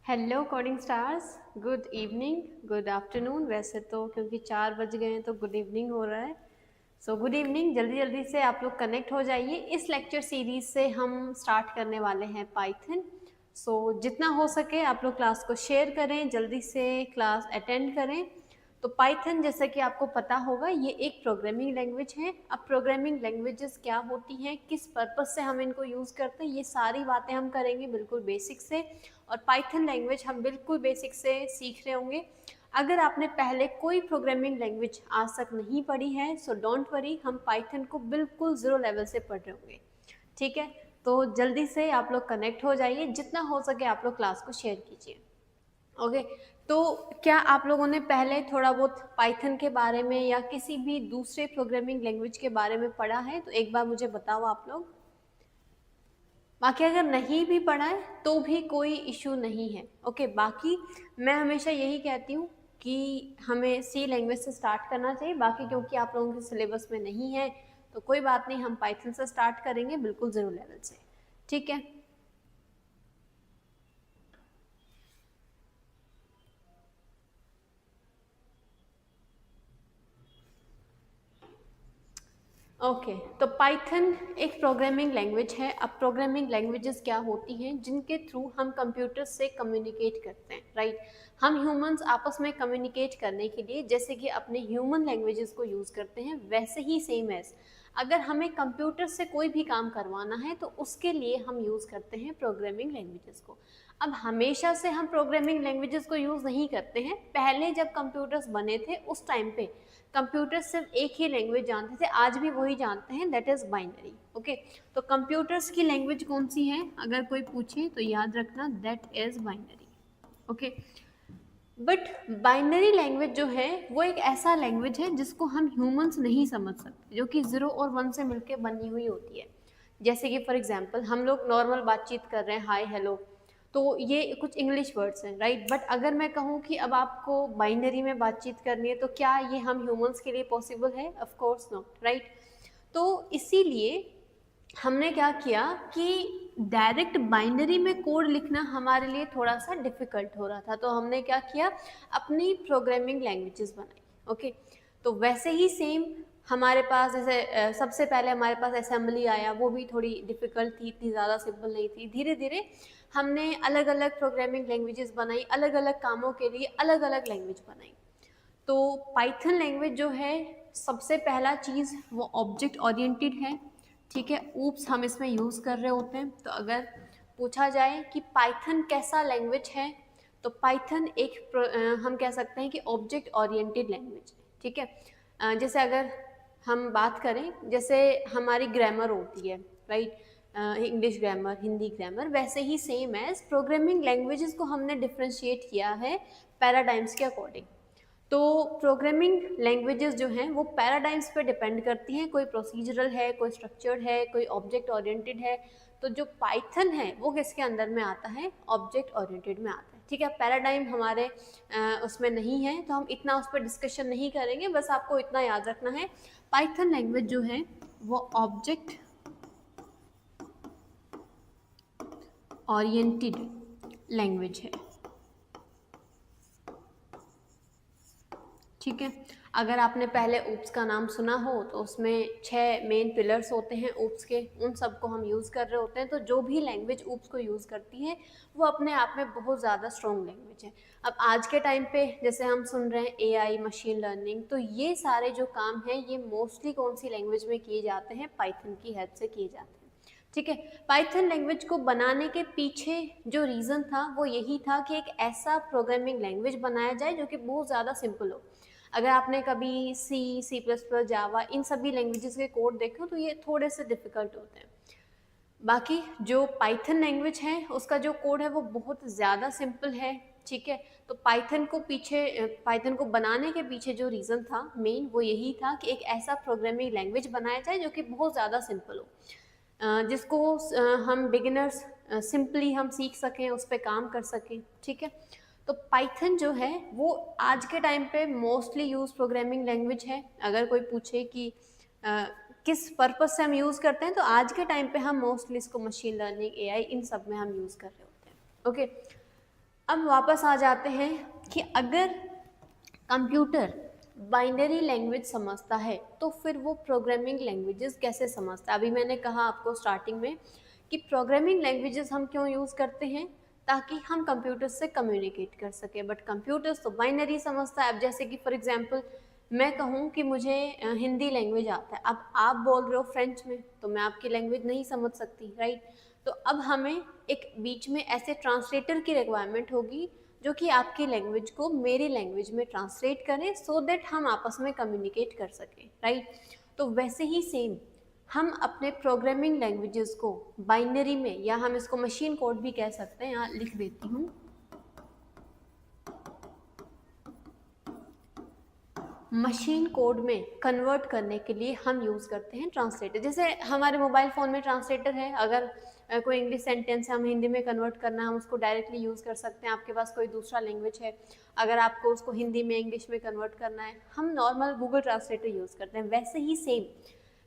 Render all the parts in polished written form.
Hello coding stars. Good evening, good afternoon. वैसे तो क्योंकि 4 बज गए हैं तो गुड इवनिंग हो रहा है। So good evening. जल्दी जल्दी से आप लोग कनेक्ट हो जाइए। इस लेक्चर सीरीज से हम स्टार्ट करने वाले हैं पाइथन। सो जितना हो सके आप लोग क्लास को शेयर करें, जल्दी से क्लास अटेंड करें। तो पाइथन जैसा कि आपको पता होगा ये एक प्रोग्रामिंग लैंग्वेज है। अब प्रोग्रामिंग लैंग्वेजेस क्या होती हैं, किस पर्पज से हम इनको यूज़ करते हैं, ये सारी बातें हम करेंगे बिल्कुल बेसिक से। और पाइथन लैंग्वेज हम बिल्कुल बेसिक से सीख रहे होंगे। अगर आपने पहले कोई प्रोग्रामिंग लैंग्वेज आज तक नहीं पढ़ी है सो डोंट वरी, हम पाइथन को बिल्कुल ज़ीरो लेवल से पढ़ रहे होंगे। ठीक है, तो जल्दी से आप लोग कनेक्ट हो जाइए, जितना हो सके आप लोग क्लास को शेयर कीजिए। ओके, तो क्या आप लोगों ने पहले थोड़ा बहुत पाइथन के बारे में या किसी भी दूसरे प्रोग्रामिंग लैंग्वेज के बारे में पढ़ा है? तो एक बार मुझे बताओ आप लोग। बाकी अगर नहीं भी पढ़ा है तो भी कोई इशू नहीं है। ओके, बाकी मैं हमेशा यही कहती हूँ कि हमें सी लैंग्वेज से स्टार्ट करना चाहिए। बाकी क्योंकि आप लोगों के सिलेबस में नहीं है तो कोई बात नहीं, हम पाइथन से स्टार्ट करेंगे बिल्कुल ज़ीरो लेवल से। ठीक है, ओके। तो पाइथन एक प्रोग्रामिंग लैंग्वेज है। अब प्रोग्रामिंग लैंग्वेजेस क्या होती हैं? जिनके थ्रू हम कंप्यूटर से कम्युनिकेट करते हैं, राइट। हम ह्यूमंस आपस में कम्युनिकेट करने के लिए जैसे कि अपने ह्यूमन लैंग्वेजेस को यूज़ करते हैं, वैसे ही सेम एज अगर हमें कंप्यूटर से कोई भी काम करवाना है तो उसके लिए हम यूज़ करते हैं प्रोग्रामिंग लैंग्वेजेस को। अब हमेशा से हम प्रोग्रामिंग लैंग्वेजेस को यूज़ नहीं करते हैं। पहले जब कंप्यूटर्स बने थे उस टाइम पे कंप्यूटर सिर्फ एक ही लैंग्वेज जानते थे, आज भी वही जानते हैं, दैट इज़ बाइनरी। ओके, तो कंप्यूटर्स की लैंग्वेज कौन सी है अगर कोई पूछे तो याद रखना that is binary. Okay, but binary language जो है वो एक ऐसा लैंग्वेज है जिसको हम ह्यूमंस नहीं समझ सकते, जो कि ज़ीरो और वन से मिलकर बनी हुई होती है। जैसे कि फॉर एग्जांपल हम लोग नॉर्मल बातचीत कर रहे हैं, हाय हेलो, तो ये कुछ इंग्लिश वर्ड्स हैं, राइट। बट अगर मैं कहूँ कि अब आपको बाइनरी में बातचीत करनी है तो क्या ये हम ह्यूमंस के लिए पॉसिबल है? Of course not, right. तो इसीलिए हमने क्या किया कि डायरेक्ट बाइनरी में कोड लिखना हमारे लिए थोड़ा सा डिफिकल्ट हो रहा था, तो हमने क्या किया, अपनी प्रोग्रामिंग लैंग्वेजेस बनाई। ओके, तो वैसे ही सेम हमारे पास जैसे सबसे पहले हमारे पास असेंबली आया, वो भी थोड़ी डिफिकल्ट थी, इतनी ज़्यादा सिंपल नहीं थी। धीरे धीरे हमने अलग अलग प्रोग्रामिंग लैंग्वेजेस बनाई, अलग अलग कामों के लिए अलग अलग लैंग्वेज बनाई। तो पाइथन लैंग्वेज जो है, सबसे पहला चीज़ वो ऑब्जेक्ट ओरिएंटेड है। ठीक है, ऊप्स हम इसमें यूज़ कर रहे होते हैं। तो अगर पूछा जाए कि पाइथन कैसा लैंग्वेज है, तो पाइथन एक हम कह सकते हैं कि ऑब्जेक्ट ओरिएंटेड लैंग्वेज है। ठीक है, जैसे अगर हम बात करें, जैसे हमारी ग्रामर होती है, right, English grammar, Hindi grammar, वैसे ही सेम एज प्रोग्रामिंग लैंग्वेजेस को हमने डिफ्रेंशिएट किया है पैराडाइम्स के अकॉर्डिंग। तो प्रोग्रामिंग लैंग्वेजेस जो हैं वो पैराडाइम्स पे डिपेंड करती हैं, कोई प्रोसीजरल है, कोई स्ट्रक्चर्ड है, कोई ऑब्जेक्ट ओरिएंटेड है। तो जो पाइथन है वो किसके अंदर में आता है? ऑब्जेक्ट ओरिएंटेड में आता है। ठीक है, पैराडाइम हमारे उसमें नहीं है तो हम इतना उस पर डिस्कशन नहीं करेंगे, बस आपको इतना याद रखना है, पाइथन लैंग्वेज जो है वो ऑब्जेक्ट ओरिएंटेड लैंग्वेज है। ठीक है, अगर आपने पहले ऊप्स का नाम सुना हो तो उसमें 6 मेन पिलर्स होते हैं ऊप्स के, उन सबको हम यूज़ कर रहे होते हैं। तो जो भी लैंग्वेज ऊप्स को यूज़ करती है वो अपने आप में बहुत ज़्यादा स्ट्रॉन्ग लैंग्वेज है। अब आज के टाइम पे जैसे हम सुन रहे हैं एआई, मशीन लर्निंग, तो ये सारे जो काम हैं ये मोस्टली कौन सी लैंग्वेज में किए जाते हैं? पाइथन की हेल्प से किए जाते हैं। ठीक है, पाइथन लैंग्वेज को बनाने के पीछे जो रीज़न था वो यही था कि एक ऐसा प्रोग्रामिंग लैंग्वेज बनाया जाए जो कि बहुत ज़्यादा सिंपल हो। अगर आपने कभी सी, सी प्लस प्लस, जावा, इन सभी लैंग्वेजेस के कोड देखे हो तो ये थोड़े से डिफ़िकल्ट होते हैं। बाकी जो पाइथन लैंग्वेज है उसका जो कोड है वो बहुत ज़्यादा सिंपल है। ठीक है, तो पाइथन को बनाने के पीछे जो रीज़न था मेन वो यही था कि एक ऐसा प्रोग्रामिंग लैंग्वेज बनाया जाए जो कि बहुत ज़्यादा सिंपल हो, जिसको हम बिगिनर्स सिंपली हम सीख सकें, उस पर काम कर सकें। ठीक है, तो पाइथन जो है वो आज के टाइम पे मोस्टली यूज प्रोग्रामिंग लैंग्वेज है। अगर कोई पूछे कि किस पर्पज से हम यूज़ करते हैं, तो आज के टाइम पे हम मोस्टली इसको मशीन लर्निंग, एआई, इन सब में हम यूज़ कर रहे होते हैं। ओके, अब वापस आ जाते हैं कि अगर कंप्यूटर बाइनरी लैंग्वेज समझता है तो फिर वो प्रोग्रामिंग लैंग्वेजेस कैसे समझता है। अभी मैंने कहा आपको स्टार्टिंग में कि प्रोग्रामिंग लैंग्वेजेस हम क्यों यूज़ करते हैं, ताकि हम कंप्यूटर से कम्युनिकेट कर सकें, बट कंप्यूटर्स तो बाइनरी समझता है। अब जैसे कि फॉर एग्जांपल मैं कहूँ कि मुझे हिंदी लैंग्वेज आता है, अब आप बोल रहे हो फ्रेंच में, तो मैं आपकी लैंग्वेज नहीं समझ सकती, राइट। तो अब हमें एक बीच में ऐसे ट्रांसलेटर की रिक्वायरमेंट होगी जो कि आपकी लैंग्वेज को मेरी लैंग्वेज में ट्रांसलेट करें, सो दैट हम आपस में कम्युनिकेट कर सकें, राइट। तो वैसे ही सेम हम अपने प्रोग्रामिंग लैंग्वेजेस को बाइनरी में, या हम इसको मशीन कोड भी कह सकते हैं, यहाँ लिख देती हूँ, मशीन कोड में कन्वर्ट करने के लिए हम यूज़ करते हैं ट्रांसलेटर। जैसे हमारे मोबाइल फ़ोन में ट्रांसलेटर है, अगर कोई इंग्लिश सेंटेंस है हम हिंदी में कन्वर्ट करना है, हम उसको डायरेक्टली यूज़ कर सकते हैं। आपके पास कोई दूसरा लैंग्वेज है, अगर आपको उसको हिंदी में इंग्लिश में कन्वर्ट करना है, हम नॉर्मल गूगल ट्रांसलेटर यूज़ करते हैं। वैसे ही सेम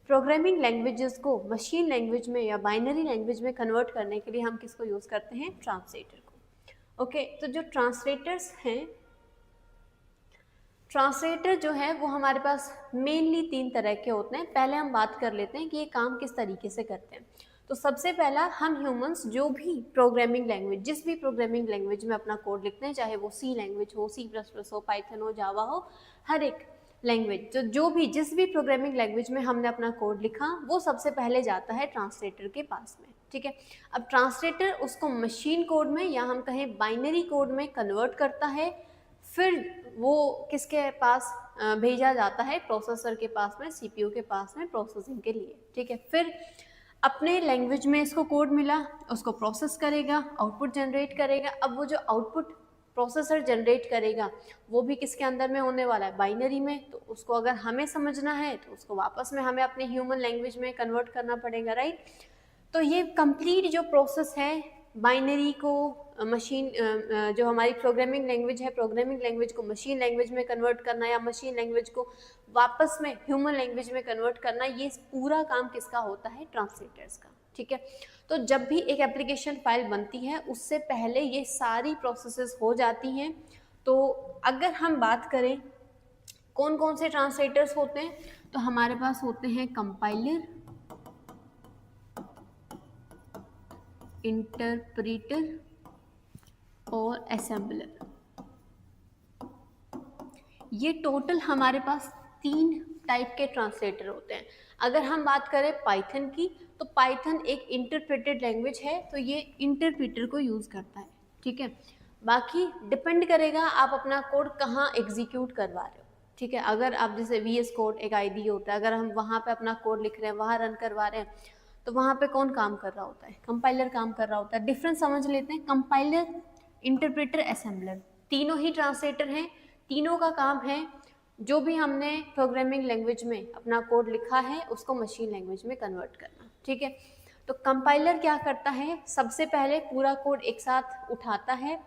प्रोग्रामिंग लैंग्वेजेस को मशीन लैंग्वेज में या बाइनरी लैंग्वेज में कन्वर्ट करने के लिए हम किसको यूज़ करते हैं, ट्रांसलेटर को। ओके, तो जो ट्रांसलेटर्स हैं, ट्रांसलेटर जो है वो हमारे पास मेनली 3 तरह के होते हैं। पहले हम बात कर लेते हैं कि ये काम किस तरीके से करते हैं। तो सबसे पहला, हम ह्यूमंस जो भी प्रोग्रामिंग लैंग्वेज, जिस भी प्रोग्रामिंग लैंग्वेज में अपना कोड लिखते हैं, चाहे वो सी लैंग्वेज हो, C++ हो, पाइथन हो, जावा हो, हर एक लैंग्वेज जो भी जिस भी प्रोग्रामिंग लैंग्वेज में हमने अपना कोड लिखा, वो सबसे पहले जाता है ट्रांसलेटर के पास में, ठीक है। अब ट्रांसलेटर उसको मशीन कोड में, या हम कहें बाइनरी कोड में कन्वर्ट करता है, फिर वो किसके पास भेजा जाता है, प्रोसेसर के पास में, सीपीयू के पास में प्रोसेसिंग के लिए, ठीक है। फिर अपने लैंग्वेज में इसको कोड मिला, उसको प्रोसेस करेगा, आउटपुट जनरेट करेगा। अब वो जो आउटपुट प्रोसेसर जनरेट करेगा वो भी किसके अंदर में होने वाला है, बाइनरी में। तो उसको अगर हमें समझना है तो उसको वापस में हमें अपने ह्यूमन लैंग्वेज में कन्वर्ट करना पड़ेगा, राइट। तो ये कंप्लीट जो प्रोसेस है बाइनरी को मशीन, जो हमारी प्रोग्रामिंग लैंग्वेज है, प्रोग्रामिंग लैंग्वेज को मशीन लैंग्वेज में कन्वर्ट करना, या मशीन लैंग्वेज को वापस में ह्यूमन लैंग्वेज में कन्वर्ट करना, ये पूरा काम किसका होता है, ट्रांसलेटर्स का, ठीक है। तो जब भी एक एप्लीकेशन फाइल बनती है उससे पहले ये सारी प्रोसेसेस हो जाती हैं। तो अगर हम बात करें कौन कौन से ट्रांसलेटर्स होते हैं, तो हमारे पास होते हैं कंपाइलर, इंटरप्रेटर और असेंबलर। ये टोटल हमारे पास 3 टाइप के ट्रांसलेटर होते हैं। अगर हम बात करें पाइथन की, तो पाइथन एक इंटरप्रेटेड लैंग्वेज है, तो ये इंटरप्रेटर को यूज़ करता है, ठीक है। बाकी डिपेंड करेगा आप अपना कोड कहाँ एग्जीक्यूट करवा रहे हो, ठीक है। अगर आप जैसे VS कोड एक आईडी होता है, अगर हम वहाँ पे अपना कोड लिख रहे हैं, वहाँ रन करवा रहे हैं, तो वहाँ पे कौन काम कर रहा होता है, कंपाइलर काम कर रहा होता है। डिफरेंस समझ लेते हैं, कंपाइलर, इंटरप्रेटर, असेंबलर, तीनों ही ट्रांसलेटर हैं। तीनों का काम है जो भी हमने प्रोग्रामिंग लैंग्वेज में अपना कोड लिखा है उसको मशीन लैंग्वेज में कन्वर्ट करना, ठीक है। तो कंपाइलर क्या करता है, सबसे पहले पूरा कोड एक साथ उठाता है,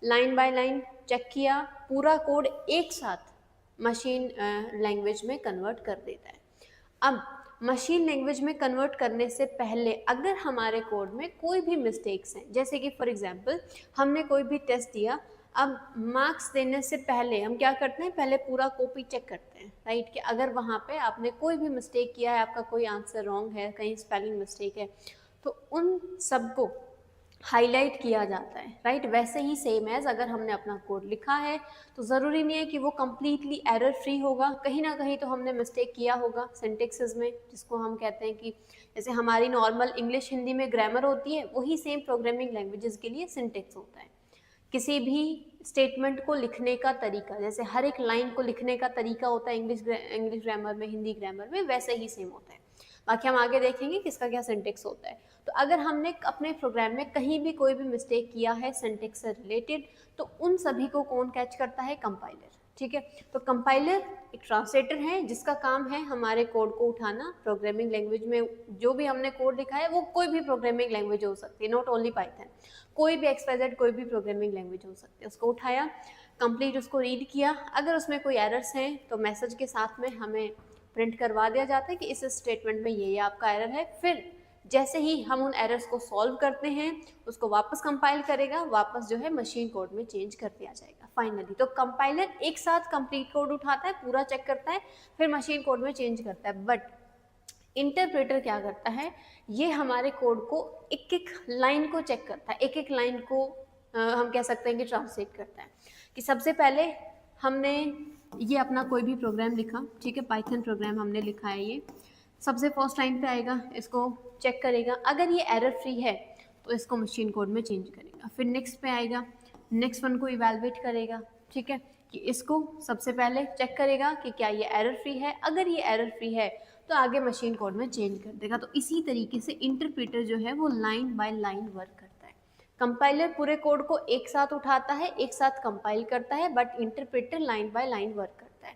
लाइन बाय लाइन चेक किया, पूरा कोड एक साथ मशीन लैंग्वेज में कन्वर्ट कर देता है। अब मशीन लैंग्वेज में कन्वर्ट करने से पहले अगर हमारे कोड में कोई भी मिस्टेक्स हैं, जैसे कि फॉर एग्जांपल हमने कोई भी टेस्ट दिया, अब मार्क्स देने से पहले हम क्या करते हैं, पहले पूरा कॉपी चेक करते हैं, राइट। कि अगर वहाँ पे आपने कोई भी मिस्टेक किया है, आपका कोई आंसर रॉन्ग है, कहीं स्पेलिंग मिस्टेक है, तो उन सबको हाईलाइट किया जाता है, राइट। वैसे ही सेम एज अगर हमने अपना कोड लिखा है तो ज़रूरी नहीं है कि वो कम्प्लीटली एरर फ्री होगा, कहीं ना कहीं तो हमने मिस्टेक किया होगा सिंटेक्सेस में, जिसको हम कहते हैं कि जैसे हमारी नॉर्मल इंग्लिश हिंदी में ग्रामर होती है, वही सेम प्रोग्रामिंग लैंग्वेजेस के लिए सिंटेक्स होता है। किसी भी स्टेटमेंट को लिखने का तरीका, जैसे हर एक लाइन को लिखने का तरीका होता है इंग्लिश ग्रामर में, हिंदी ग्रामर में, वैसे ही सेम होता है। बाकी हम आगे देखेंगे किसका क्या सिंटेक्स होता है। तो अगर हमने अपने प्रोग्राम में कहीं भी कोई भी मिस्टेक किया है सिंटेक्स से रिलेटेड, तो उन सभी को कौन कैच करता है, कंपाइलर, ठीक है। तो कंपाइलर एक ट्रांसलेटर है जिसका काम है हमारे कोड को उठाना, प्रोग्रामिंग लैंग्वेज में जो भी हमने कोड लिखा है, वो कोई भी प्रोग्रामिंग लैंग्वेज हो सकती है, नॉट ओनली पाइथन, कोई भी XYZ कोई भी प्रोग्रामिंग लैंग्वेज हो सकती है। उसको उठाया, कंप्लीट उसको रीड किया, अगर उसमें कोई एरर्स हैं तो मैसेज के साथ में हमें प्रिंट करवा दिया जाता है कि इस स्टेटमेंट में ये आपका एरर है। फिर जैसे ही हम उन एरर्स को सॉल्व करते हैं उसको वापस कंपाइल करेगा, वापस जो है मशीन कोड में चेंज कर दिया जाएगा फाइनली। तो कंपाइलर एक साथ कंप्लीट कोड उठाता है, पूरा चेक करता है, फिर मशीन कोड में चेंज करता है। बट इंटरप्रेटर क्या करता है, ये हमारे कोड को एक एक लाइन को चेक करता है, एक एक लाइन को हम कह सकते हैं कि ट्रांसलेट करता है। कि सबसे पहले हमने ये अपना कोई भी प्रोग्राम लिखा, ठीक है, पाइथन प्रोग्राम हमने लिखा है, ये सबसे फर्स्ट लाइन पे आएगा, इसको चेक करेगा, अगर ये एरर फ्री है तो इसको मशीन कोड में चेंज करेगा। फिर नेक्स्ट पे आएगा, नेक्स्ट वन को इवेलुएट करेगा, ठीक है, कि इसको सबसे पहले चेक करेगा कि क्या ये एरर फ्री है, अगर ये एरर फ्री है तो आगे मशीन कोड में चेंज कर देगा। तो इसी तरीके से इंटरप्रेटर जो है वो लाइन बाय लाइन वर्क करता है। कंपाइलर पूरे कोड को एक साथ उठाता है, एक साथ कंपाइल करता है, but interpreter line by line work करता है।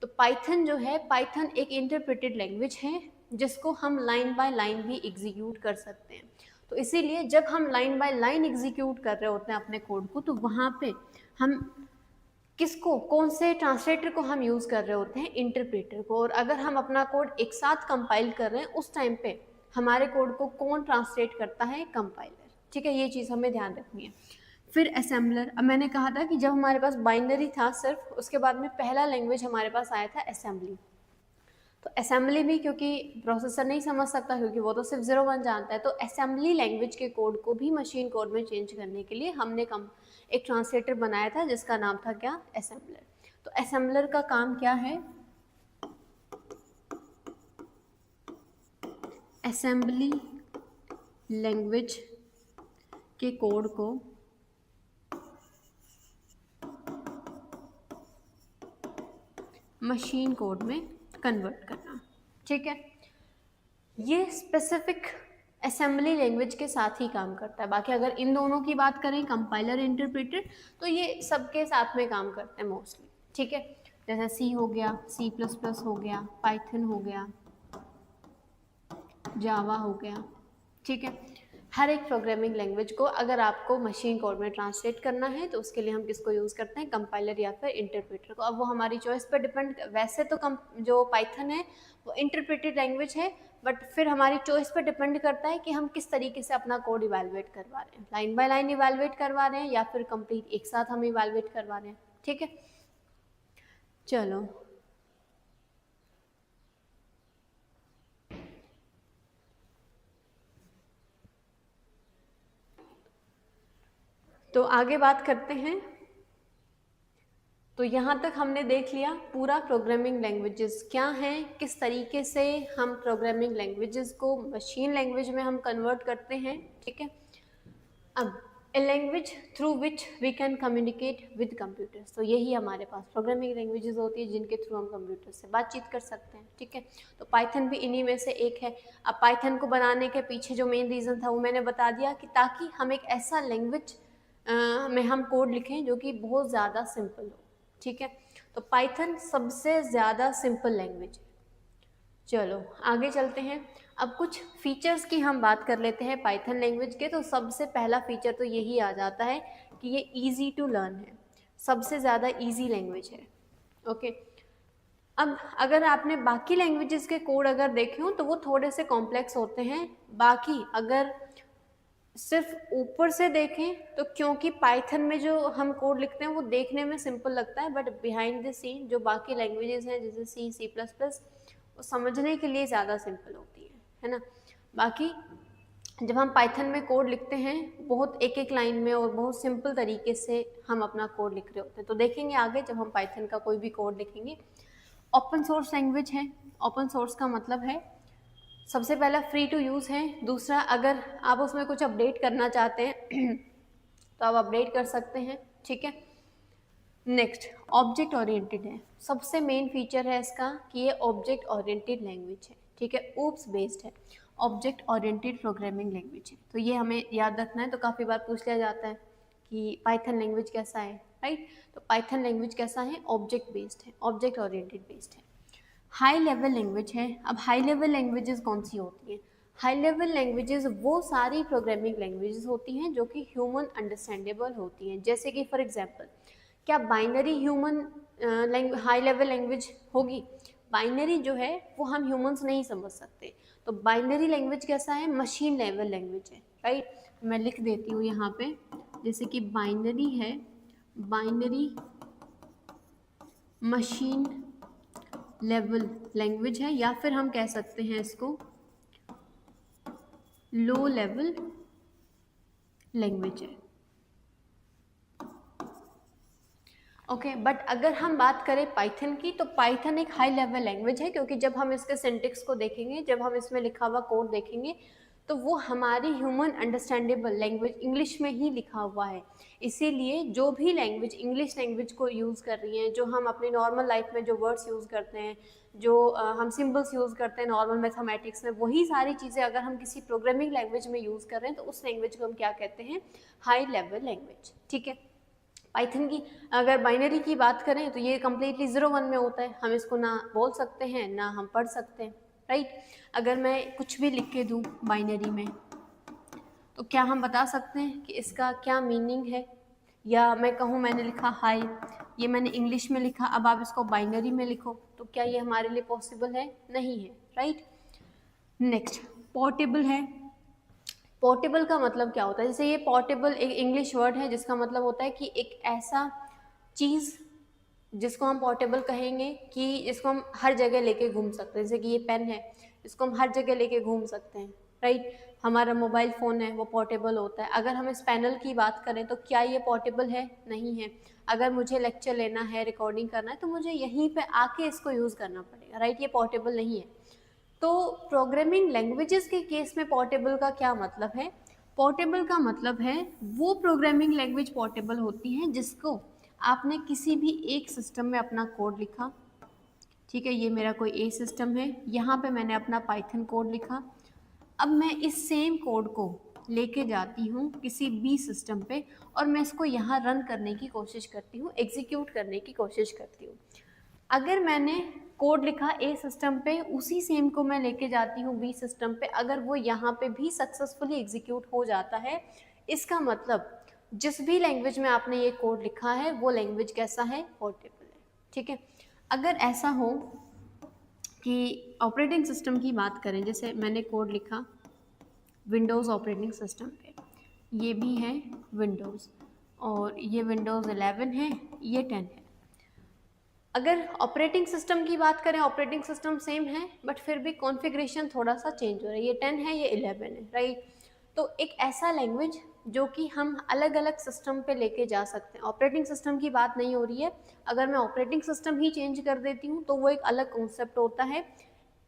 तो पाइथन जो है, पाइथन एक इंटरप्रेटेड लैंग्वेज है जिसको हम लाइन बाय लाइन भी एग्जीक्यूट कर सकते हैं। तो इसीलिए जब हम लाइन बाय लाइन एग्जीक्यूट कर रहे होते हैं अपने कोड को, तो वहाँ पे हम किसको, कौन से ट्रांसलेटर को हम यूज़ कर रहे होते हैं, इंटरप्रेटर को। और अगर हम अपना कोड एक साथ कंपाइल कर रहे हैं उस टाइम पे हमारे कोड को कौन ट्रांसलेट करता है, कंपाइलर, ठीक है, ये चीज़ हमें ध्यान रखनी है। फिर असेंबलर, अब मैंने कहा था कि जब हमारे पास बाइनरी था सिर्फ, उसके बाद में पहला लैंग्वेज हमारे पास आया था असेंबली। तो असेंबली भी क्योंकि प्रोसेसर नहीं समझ सकता, क्योंकि वो तो सिर्फ 0-1 जानता है, तो असेंबली लैंग्वेज के कोड को भी मशीन कोड में चेंज करने के लिए हमने एक ट्रांसलेटर बनाया था जिसका नाम था क्या, असेंबलर। तो असेंबलर का काम क्या है, असेंबली लैंग्वेज के कोड को मशीन कोड में कन्वर्ट करना, ठीक है। ये स्पेसिफिक असेंबली लैंग्वेज के साथ ही काम करता है। बाकी अगर इन दोनों की बात करें, कंपाइलर इंटरप्रेटर, तो ये सबके साथ में काम करते हैं मोस्टली, ठीक है। जैसे सी हो गया, C++ हो गया, पाइथन हो गया, जावा हो गया, ठीक है। हर एक प्रोग्रामिंग लैंग्वेज को अगर आपको मशीन कोड में ट्रांसलेट करना है तो उसके लिए हम किसको यूज़ करते हैं, कंपाइलर या फिर इंटरप्रेटर को। अब वो हमारी चॉइस पर डिपेंड, वैसे तो जो पाइथन है वो इंटरप्रेटेड लैंग्वेज है, बट फिर हमारी चॉइस पर डिपेंड करता है कि हम किस तरीके से अपना कोड इवेलुएट करवा रहे हैं, लाइन बाय लाइन इवेलुएट करवा रहे हैं या फिर कंप्लीट एक साथ हम इवेलुएट करवा रहे हैं, ठीक है। चलो तो आगे बात करते हैं। तो यहाँ तक हमने देख लिया पूरा प्रोग्रामिंग लैंग्वेजेस क्या हैं, किस तरीके से हम प्रोग्रामिंग लैंग्वेजेस को मशीन लैंग्वेज में हम कन्वर्ट करते हैं, ठीक है। अब a language through which we can communicate with computers, तो यही हमारे पास प्रोग्रामिंग लैंग्वेजेस होती है जिनके थ्रू हम कंप्यूटर से बातचीत कर सकते हैं, ठीक है। तो पाइथन भी इन्हीं में से एक है। अब पाइथन को बनाने के पीछे जो मेन रीज़न था वो मैंने बता दिया कि ताकि हम एक ऐसा लैंग्वेज में हम कोड लिखें जो कि बहुत ज़्यादा सिंपल हो, ठीक है। तो पाइथन सबसे ज़्यादा सिंपल लैंग्वेज है। चलो आगे चलते हैं। अब कुछ फीचर्स की हम बात कर लेते हैं पाइथन लैंग्वेज के। तो सबसे पहला फीचर तो यही आ जाता है कि ये इजी टू लर्न है, सबसे ज़्यादा इजी लैंग्वेज है, ओके। अब अगर आपने बाकी लैंग्वेजेस के कोड अगर देखे हो तो वो थोड़े से कॉम्प्लेक्स होते हैं। बाकी अगर सिर्फ ऊपर से देखें तो क्योंकि पाइथन में जो हम कोड लिखते हैं वो देखने में सिंपल लगता है, बट बिहाइंड द सीन जो बाकी लैंग्वेजेस हैं जैसे C++, वो समझने के लिए ज़्यादा सिंपल होती है ना। बाकी जब हम पाइथन में कोड लिखते हैं बहुत एक एक लाइन में और बहुत सिंपल तरीके से हम अपना कोड लिख रहे होते हैं। तो देखेंगे आगे जब हम पाइथन का कोई भी कोड लिखेंगे। ओपन सोर्स लैंग्वेज है। ओपन सोर्स का मतलब है सबसे पहला फ्री टू यूज़ है, दूसरा अगर आप उसमें कुछ अपडेट करना चाहते हैं तो आप अपडेट कर सकते हैं, ठीक है। नेक्स्ट ऑब्जेक्ट ओरिएंटेड है। सबसे मेन फीचर है इसका कि ये ऑब्जेक्ट ओरिएंटेड लैंग्वेज है, ठीक है, ओप्स बेस्ड है, ऑब्जेक्ट ओरिएंटेड प्रोग्रामिंग लैंग्वेज है। तो ये हमें याद रखना है। तो काफ़ी बार पूछ लिया जाता है कि पाइथन लैंग्वेज कैसा है, राइट। तो पाइथन लैंग्वेज कैसा है, ऑब्जेक्ट बेस्ड है, ऑब्जेक्ट ओरिएंटेड बेस्ड है। हाई लेवल लैंग्वेज है। अब हाई लेवल लैंग्वेजेस कौन सी होती हैं? हाई लेवल लैंग्वेजेस वो सारी प्रोग्रामिंग लैंग्वेजेस होती हैं जो कि ह्यूमन अंडरस्टैंडेबल होती हैं। जैसे कि फॉर एग्जांपल क्या binary human high level language होगी? बाइनरी जो है वो हम ह्यूमंस नहीं समझ सकते। तो बाइनरी लैंग्वेज कैसा है, मशीन लेवल लैंग्वेज है, राइट। मैं लिख देती हूँ यहाँ पे, जैसे कि बाइनरी है, बाइनरी मशीन लेवल लैंग्वेज है, या फिर हम कह सकते हैं इसको लो लेवल लैंग्वेज है। ओके बट अगर हम बात करें पाइथन की, तो पाइथन एक हाई लेवल लैंग्वेज है, क्योंकि जब हम इसके सिंटेक्स को देखेंगे, जब हम इसमें लिखा हुआ कोड देखेंगे, तो वो हमारी ह्यूमन अंडरस्टैंडेबल लैंग्वेज इंग्लिश में ही लिखा हुआ है। इसीलिए जो भी लैंग्वेज इंग्लिश लैंग्वेज को यूज़ कर रही हैं, जो हम अपनी नॉर्मल लाइफ में जो वर्ड्स यूज़ करते हैं, जो हम सिंबल्स यूज़ करते हैं नॉर्मल मैथमेटिक्स में, वही सारी चीज़ें अगर हम किसी प्रोग्रामिंग लैंग्वेज में यूज़ कर रहे हैं, तो उस लैंग्वेज को हम क्या कहते हैं, हाई लेवल लैंग्वेज। ठीक है, पाइथन की अगर बाइनरी की बात करें तो ये कम्प्लीटली 0-1 में होता है, हम इसको ना बोल सकते हैं ना हम पढ़ सकते हैं, राइट। अगर मैं कुछ भी लिख के दूँ बाइनरी में, तो क्या हम बता सकते हैं कि इसका क्या मीनिंग है, या मैं कहूँ मैंने लिखा हाई, ये मैंने इंग्लिश में लिखा, अब आप इसको बाइनरी में लिखो, तो क्या ये हमारे लिए पॉसिबल है, नहीं है, राइट। नेक्स्ट पोर्टेबल है। पोर्टेबल का मतलब क्या होता है, जैसे ये पोर्टेबल एक इंग्लिश वर्ड है जिसका मतलब होता है कि एक ऐसा चीज़ जिसको हम पोर्टेबल कहेंगे कि इसको हम हर जगह लेके घूम सकते हैं। जैसे कि ये पेन है, इसको हम हर जगह लेके घूम सकते हैं, राइट। हमारा मोबाइल फ़ोन है वो पोर्टेबल होता है। अगर हम इस पैनल की बात करें तो क्या ये पोर्टेबल है, नहीं है। अगर मुझे लेक्चर लेना है, रिकॉर्डिंग करना है, तो मुझे यहीं पे आके इसको यूज़ करना पड़ेगा, राइट। ये पोर्टेबल नहीं है। तो प्रोग्रामिंग लैंग्वेजेस के केस में पोर्टेबल का क्या मतलब है, पोर्टेबल का मतलब है वो प्रोग्रामिंग लैंग्वेज पोर्टेबल होती है जिसको आपने किसी भी एक सिस्टम में अपना कोड लिखा, ठीक है, ये मेरा कोई ए सिस्टम है, यहाँ पे मैंने अपना पाइथन कोड लिखा, अब मैं इस सेम कोड को लेके जाती हूँ किसी बी सिस्टम पे और मैं इसको यहाँ रन करने की कोशिश करती हूँ, एग्जीक्यूट करने की कोशिश करती हूँ। अगर मैंने कोड लिखा ए सिस्टम पे, उसी सेम को मैं लेके जाती हूँ बी सिस्टम पे, अगर वो यहाँ पे भी सक्सेसफुली एग्जीक्यूट हो जाता है, इसका मतलब जिस भी लैंग्वेज में आपने ये कोड लिखा है वो लैंग्वेज कैसा है, पोर्टेबल है। ठीक है, अगर ऐसा हो कि ऑपरेटिंग सिस्टम की बात करें, जैसे मैंने कोड लिखा विंडोज़ ऑपरेटिंग सिस्टम पे, ये भी है विंडोज़ और ये विंडोज़ 11 है, ये 10 है। अगर ऑपरेटिंग सिस्टम की बात करें, ऑपरेटिंग सिस्टम सेम है बट फिर भी कॉन्फ़िगरेशन थोड़ा सा चेंज हो रहा है, ये 10 है, ये 11 है, राइट। तो एक ऐसा लैंग्वेज जो कि हम अलग अलग सिस्टम पे लेके जा सकते हैं, ऑपरेटिंग सिस्टम की बात नहीं हो रही है, अगर मैं ऑपरेटिंग सिस्टम ही चेंज कर देती हूँ तो वो एक अलग कॉन्सेप्ट होता है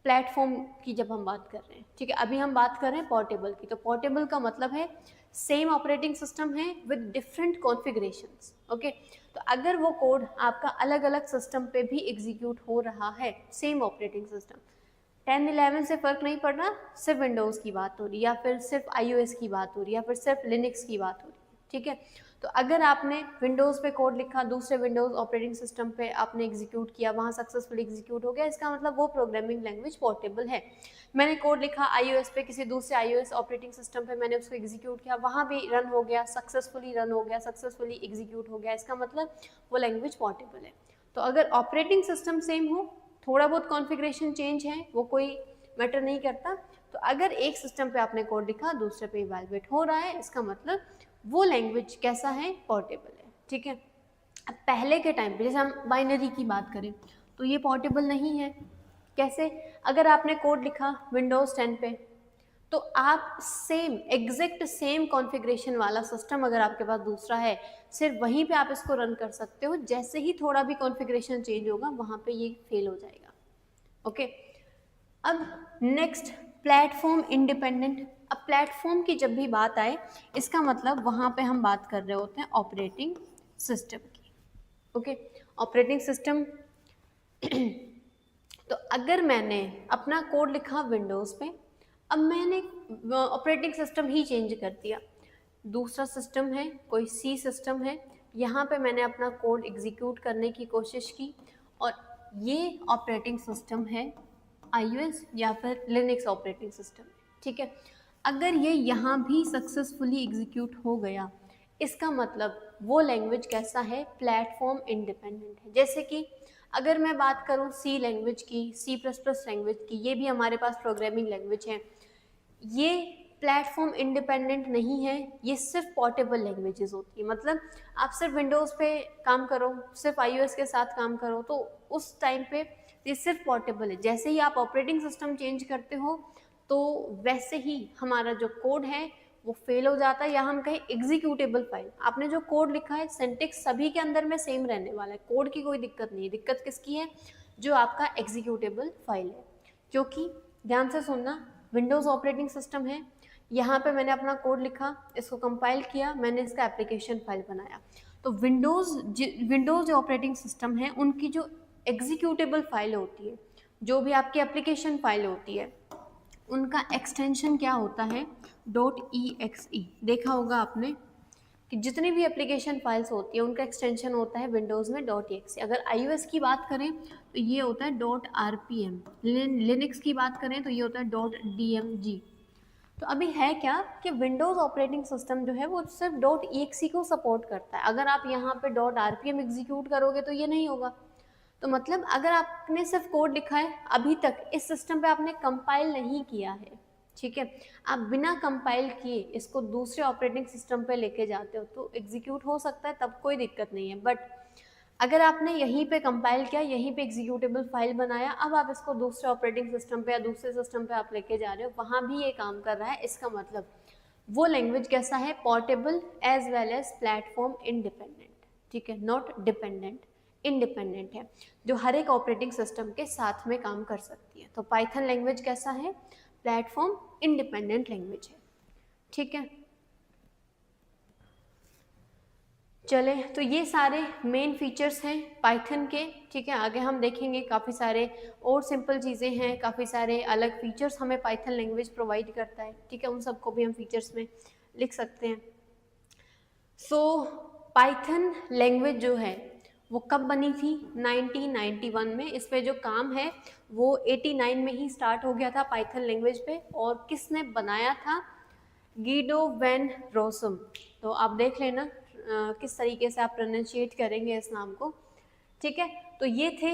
प्लेटफॉर्म की जब हम बात कर रहे हैं। ठीक है, अभी हम बात कर रहे हैं पोर्टेबल की, तो पोर्टेबल का मतलब है सेम ऑपरेटिंग सिस्टम है विद डिफरेंट कॉन्फ़िगरेशंस। ओके, तो अगर वो कोड आपका अलग अलग सिस्टम पे भी एग्जीक्यूट हो रहा है, सेम ऑपरेटिंग सिस्टम, 10-11 से फ़र्क नहीं पड़ रहा, सिर्फ विंडोज़ की बात हो रही है या फिर सिर्फ iOS की बात हो रही है या फिर सिर्फ लिनक्स की बात हो रही है। ठीक है, तो अगर आपने विंडोज़ पे कोड लिखा, दूसरे विंडोज़ ऑपरेटिंग सिस्टम पे आपने एग्जीक्यूट किया, वहाँ सक्सेसफुली एग्जीक्यूट हो गया, इसका मतलब वो प्रोग्रामिंग लैंग्वेज पोर्टेबल है। मैंने कोड लिखा iOS पे, किसी दूसरे iOS ऑपरेटिंग सिस्टम पे मैंने उसको एग्जीक्यूट किया, वहाँ भी रन हो गया, सक्सेसफुली रन हो गया, सक्सेसफुली एग्जीक्यूट हो गया, इसका मतलब वो लैंग्वेज पोर्टेबल है। तो अगर ऑपरेटिंग सिस्टम सेम हो, थोड़ा बहुत कॉन्फ़िगरेशन चेंज है, वो कोई मैटर नहीं करता, तो अगर एक सिस्टम पे आपने कोड लिखा, दूसरे पे इवैल्यूएट हो रहा है, इसका मतलब वो लैंग्वेज कैसा है, पोर्टेबल है। ठीक है, अब पहले के टाइम पे जैसे हम बाइनरी की बात करें तो ये पोर्टेबल नहीं है। कैसे, अगर आपने कोड लिखा विंडोज़ 10 पे, तो आप सेम एग्जैक्ट सेम कॉन्फ़िगरेशन वाला सिस्टम अगर आपके पास दूसरा है, सिर्फ वहीं पे आप इसको रन कर सकते हो, जैसे ही थोड़ा भी कॉन्फ़िगरेशन चेंज होगा वहाँ पे ये फेल हो जाएगा। ओके, अब नेक्स्ट प्लेटफॉर्म इंडिपेंडेंट। अब प्लेटफॉर्म की जब भी बात आए, इसका मतलब वहाँ पे हम बात कर रहे होते हैं ऑपरेटिंग सिस्टम की। ओके, ऑपरेटिंग सिस्टम तो अगर मैंने अपना कोड लिखा विंडोज़ पे, अब मैंने ऑपरेटिंग सिस्टम ही चेंज कर दिया, दूसरा सिस्टम है, कोई सी सिस्टम है, यहाँ पे मैंने अपना कोड एग्जीक्यूट करने की कोशिश की और ये ऑपरेटिंग सिस्टम है iOS या फिर लिनक्स ऑपरेटिंग सिस्टम। ठीक है, अगर ये यहाँ भी सक्सेसफुली एग्जीक्यूट हो गया, इसका मतलब वो लैंग्वेज कैसा है, प्लेटफॉर्म इंडिपेंडेंट है। जैसे कि अगर मैं बात करूँ सी लैंग्वेज की, सी प्लस प्लस लैंग्वेज की, ये भी हमारे पास प्रोग्रामिंग लैंग्वेज है। ये प्लेटफॉर्म इंडिपेंडेंट नहीं है, ये सिर्फ पोर्टेबल लैंग्वेजेस होती है। मतलब आप सिर्फ विंडोज़ पे काम करो, सिर्फ iOS के साथ काम करो, तो उस टाइम पे ये सिर्फ पोर्टेबल है। जैसे ही आप ऑपरेटिंग सिस्टम चेंज करते हो तो वैसे ही हमारा जो कोड है वो फेल हो जाता है, या हम कहें एग्जीक्यूटेबल फाइल। आपने जो कोड लिखा है सिंटेक्स सभी के अंदर में सेम रहने वाला है, कोड की कोई दिक्कत नहीं है। दिक्कत किसकी है? जो आपका एग्जीक्यूटेबल फाइल है। क्योंकि ध्यान से सुनना, विंडोज़ ऑपरेटिंग सिस्टम है, यहाँ पे मैंने अपना कोड लिखा, इसको कंपाइल किया, मैंने इसका एप्लीकेशन फाइल बनाया। तो विंडोज़ जो ऑपरेटिंग सिस्टम है उनकी जो एग्जीक्यूटेबल फाइल होती है, जो भी आपकी एप्लीकेशन फाइल होती है, उनका एक्सटेंशन क्या होता है? .exe। देखा होगा आपने कि जितनी भी एप्लीकेशन फाइल्स होती है उनका एक्सटेंशन होता है विंडोज़ में .exe। अगर iOS की बात करें तो ये होता है .rpm, लिनक्स की बात करें तो ये होता है .dmg। तो अभी है क्या कि विंडोज़ ऑपरेटिंग सिस्टम जो है वो सिर्फ .exe को सपोर्ट करता है। अगर आप यहाँ पे .rpm एग्जीक्यूट करोगे तो ये नहीं होगा। तो मतलब अगर आपने सिर्फ कोड लिखा है, अभी तक इस सिस्टम पे आपने कंपाइल नहीं किया है, ठीक है, आप बिना कंपाइल किए इसको दूसरे ऑपरेटिंग सिस्टम पे लेके जाते हो तो एग्जीक्यूट हो सकता है, तब कोई दिक्कत नहीं है। बट अगर आपने यहीं पे कंपाइल किया, यहीं पे एग्जीक्यूटेबल फाइल बनाया, अब आप इसको दूसरे ऑपरेटिंग सिस्टम पे या दूसरे सिस्टम पे आप लेके जा रहे हो, वहाँ भी ये काम कर रहा है। इसका मतलब वो लैंग्वेज कैसा है? Portable as well as platform independent, ठीक है, नॉट डिपेंडेंट, इंडिपेंडेंट है, जो हर एक ऑपरेटिंग सिस्टम के साथ में काम कर सकती है। तो पाइथन लैंग्वेज कैसा है? प्लेटफॉर्म इंडिपेंडेंट लैंग्वेज है, ठीक है। चले, तो ये सारे मेन फीचर्स हैं पाइथन के, ठीक है। आगे हम देखेंगे काफ़ी सारे और सिंपल चीज़ें हैं, काफ़ी सारे अलग फीचर्स हमें पाइथन लैंग्वेज प्रोवाइड करता है, ठीक है, उन सबको भी हम फीचर्स में लिख सकते हैं। सो पाइथन लैंग्वेज जो है वो कब बनी थी? 1991 में। इस पे जो काम है वो 89 में ही स्टार्ट हो गया था पाइथन लैंग्वेज पे। और किसने बनाया था? Guido van Rossum. तो आप देख लेना किस तरीके से आप प्रोनाउंशिएट करेंगे इस नाम को, ठीक है। तो ये थे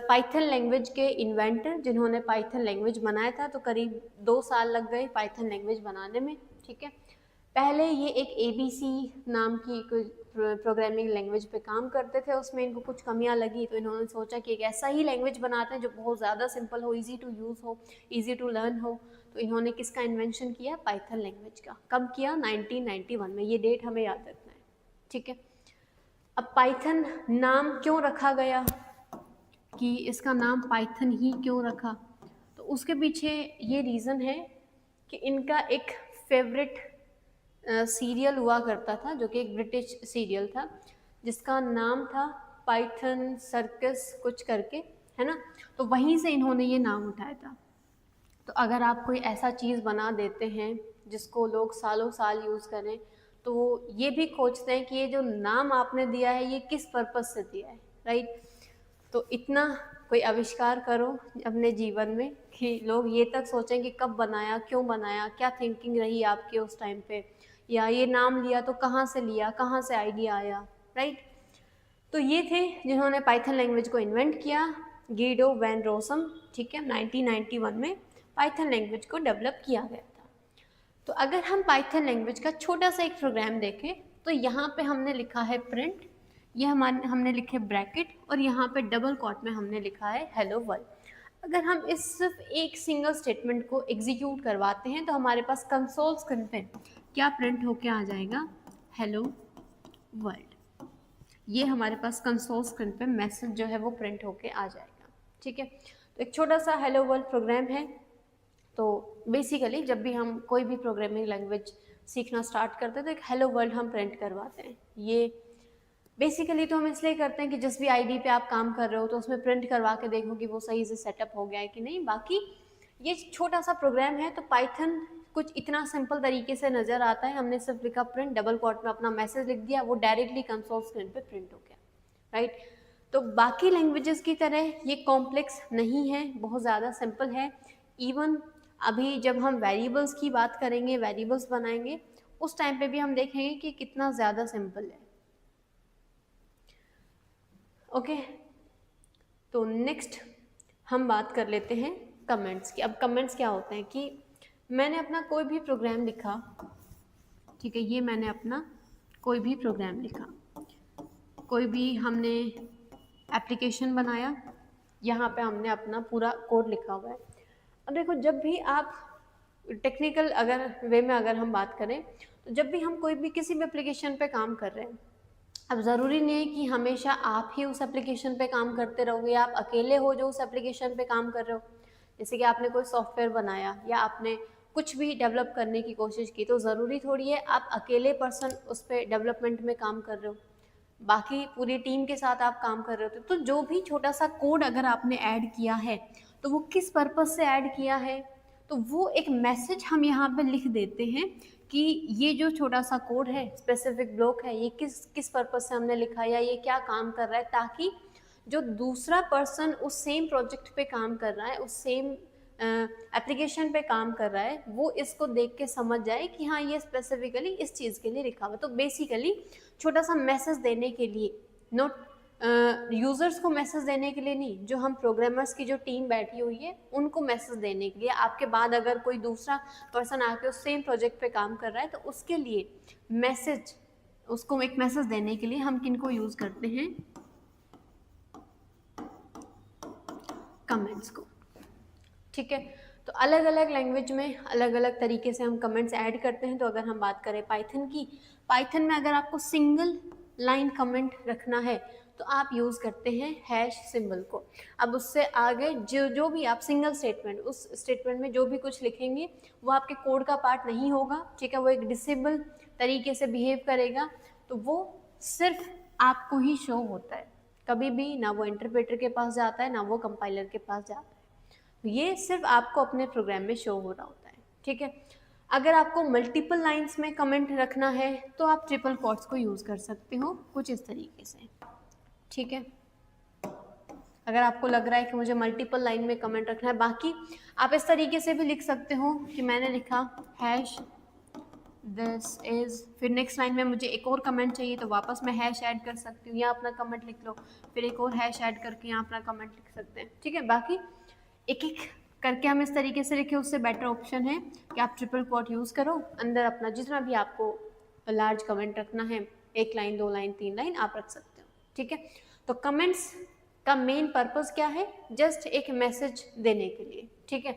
पाइथन लैंग्वेज के इन्वेंटर जिन्होंने पाइथन लैंग्वेज बनाया था। तो करीब 2 साल लग गए पाइथन लैंग्वेज बनाने में, ठीक है। पहले ये एक ABC नाम की प्रोग्रामिंग लैंग्वेज पे काम करते थे, उसमें इनको कुछ कमियां लगी तो इन्होंने सोचा कि एक ऐसा ही लैंग्वेज बनाते हैं जो बहुत ज़्यादा सिंपल हो, इजी टू यूज़ हो, इजी टू लर्न हो। तो इन्होंने किसका इन्वेंशन किया? पाइथन लैंग्वेज का। कब किया? 1991 में। ये डेट हमें याद रखना है, ठीक है। अब पाइथन नाम क्यों रखा गया, कि इसका नाम पाइथन ही क्यों रखा? तो उसके पीछे ये रीज़न है कि इनका एक फेवरेट सीरियल हुआ करता था, जो कि एक ब्रिटिश सीरियल था जिसका नाम था पाइथन सर्कस कुछ करके, है ना। तो वहीं से इन्होंने ये नाम उठाया था। तो अगर आप कोई ऐसा चीज़ बना देते हैं जिसको लोग सालों साल यूज़ करें, तो ये भी खोजते हैं कि ये जो नाम आपने दिया है ये किस पर्पज़ से दिया है, राइट। तो इतना कोई आविष्कार करो अपने जीवन में कि लोग ये तक सोचें कि कब बनाया, क्यों बनाया, क्या थिंकिंग रही आपकी उस टाइम पे, या ये नाम लिया तो कहाँ से लिया, कहाँ से आइडिया आया, राइट। तो ये थे जिन्होंने पाइथन लैंग्वेज को इन्वेंट किया, गीडो वैन रोसम, ठीक है। 1991 में पाइथन लैंग्वेज को डेवलप किया गया था। तो अगर हम पाइथन लैंग्वेज का छोटा सा एक प्रोग्राम देखें तो यहाँ पे हमने लिखा है प्रिंट, ये हमने लिखे ब्रैकेट, और यहाँ पे डबल कोट में हमने लिखा है हेलो वर्ल्ड। अगर हम इस सिर्फ एक सिंगल स्टेटमेंट को एग्जीक्यूट करवाते हैं तो हमारे पास कंसोल स्क्रीन पे क्या प्रिंट होके आ जाएगा? Hello world. ये हमारे पास कंसोल स्क्रीन पे मैसेज जो है वो प्रिंट होके आ जाएगा, ठीक है। तो एक छोटा सा हेलो वर्ल्ड प्रोग्राम है। तो बेसिकली जब भी हम कोई भी प्रोग्रामिंग लैंग्वेज सीखना स्टार्ट करते हैं तो एक हेलो वर्ल्ड हम प्रिंट करवाते हैं। ये बेसिकली तो हम इसलिए करते हैं कि जिस भी आईडी पे आप काम कर रहे हो तो उसमें प्रिंट करवा के देखो कि वो सही से सेटअप हो गया है कि नहीं। बाकी ये छोटा सा प्रोग्राम है, तो पाइथन कुछ इतना सिंपल तरीके से नज़र आता है। हमने सिर्फ लिखा प्रिंट, डबल कोट में अपना मैसेज लिख दिया, वो डायरेक्टली कंसोल स्क्रीन पे प्रिंट हो गया, राइट। तो बाकी लैंग्वेजेस की तरह ये कॉम्प्लेक्स नहीं है, बहुत ज़्यादा सिंपल है। इवन अभी जब हम वेरिएबल्स की बात करेंगे, वेरिएबल्स बनाएंगे, उस टाइम पे भी हम देखेंगे कि कितना ज़्यादा सिंपल है, ओके। तो नेक्स्ट हम बात कर लेते हैं कमेंट्स की। अब कमेंट्स क्या होते हैं कि मैंने अपना कोई भी प्रोग्राम लिखा, ठीक है, ये मैंने अपना कोई भी प्रोग्राम लिखा, कोई भी हमने एप्लीकेशन बनाया, यहाँ पे हमने अपना पूरा कोड लिखा हुआ है। अब देखो, जब भी आप टेक्निकल अगर वे में अगर हम बात करें, तो जब भी हम कोई भी किसी भी एप्लीकेशन पे काम कर रहे हैं, अब ज़रूरी नहीं है कि हमेशा आप ही उस एप्लीकेशन पे काम करते रहोगे, आप अकेले हो जो उस एप्लीकेशन पे काम कर रहे हो। जैसे कि आपने कोई सॉफ्टवेयर बनाया या आपने कुछ भी डेवलप करने की कोशिश की, तो ज़रूरी थोड़ी है आप अकेले पर्सन उस पर डेवलपमेंट में काम कर रहे हो, बाकी पूरी टीम के साथ आप काम कर रहे होते। तो जो भी छोटा सा कोड अगर आपने ऐड किया है, तो वो किस पर्पज़ से ऐड किया है, तो वो एक मैसेज हम यहाँ पे लिख देते हैं कि ये जो छोटा सा कोड है, स्पेसिफिक ब्लॉक है, ये किस किस पर्पज़ से हमने लिखा है या ये क्या काम कर रहा है, ताकि जो दूसरा पर्सन उस सेम प्रोजेक्ट पे काम कर रहा है, उस सेम एप्लीकेशन पे काम कर रहा है, वो इसको देख के समझ जाए कि हाँ ये स्पेसिफिकली इस चीज़ के लिए लिखा हुआ। तो बेसिकली छोटा सा मैसेज देने के लिए, नोट यूज़र्स को मैसेज देने के लिए नहीं, जो हम प्रोग्रामर्स की जो टीम बैठी हुई है उनको मैसेज देने के लिए, आपके बाद अगर कोई दूसरा पर्सन आके उस सेम प्रोजेक्ट पे काम कर रहा है तो उसके लिए मैसेज, उसको एक मैसेज देने के लिए हम किनको यूज़ करते हैं, कमेंट्स को, ठीक है। तो अलग अलग लैंग्वेज में अलग अलग तरीके से हम कमेंट्स ऐड करते हैं। तो अगर हम बात करें पाइथन की, पाइथन में अगर आपको सिंगल लाइन कमेंट रखना है तो आप यूज़ करते हैं हैश सिंबल को। अब उससे आगे जो भी आप सिंगल स्टेटमेंट, उस स्टेटमेंट में जो भी कुछ लिखेंगे वो आपके कोड का पार्ट नहीं होगा, ठीक है, वो एक डिसेबल तरीके से बिहेव करेगा, तो वो सिर्फ आपको ही शो होता है, कभी भी ना वो इंटरप्रेटर के पास जाता है ना वो कंपाइलर के पास जाता है, ये सिर्फ आपको अपने प्रोग्राम में शो हो रहा होता है, ठीक है। अगर आपको मल्टीपल लाइंस में कमेंट रखना है तो आप ट्रिपल कोट्स को यूज़ कर सकते हो कुछ इस तरीके से, ठीक है। अगर आपको लग रहा है कि मुझे मल्टीपल लाइन में कमेंट रखना है, बाकी आप इस तरीके से भी लिख सकते हो कि मैंने लिखा हैश दिस इज़, फिर नेक्स्ट लाइन में मुझे एक और कमेंट चाहिए तो वापस मैं हैश ऐड कर सकती हूँ, यहाँ अपना कमेंट लिख लो, फिर एक और हैश ऐड करके यहाँ अपना कमेंट लिख सकते हैं, ठीक है। बाकी एक एक करके हम इस तरीके से लिखे, उससे बेटर ऑप्शन है कि आप ट्रिपल कोट यूज़ करो, अंदर अपना जितना भी आपको लार्ज कमेंट रखना है, 1 लाइन 2 लाइन 3 लाइन आप रख सकते हो, ठीक है। तो कमेंट्स का मेन पर्पस क्या है, जस्ट एक मैसेज देने के लिए, ठीक है।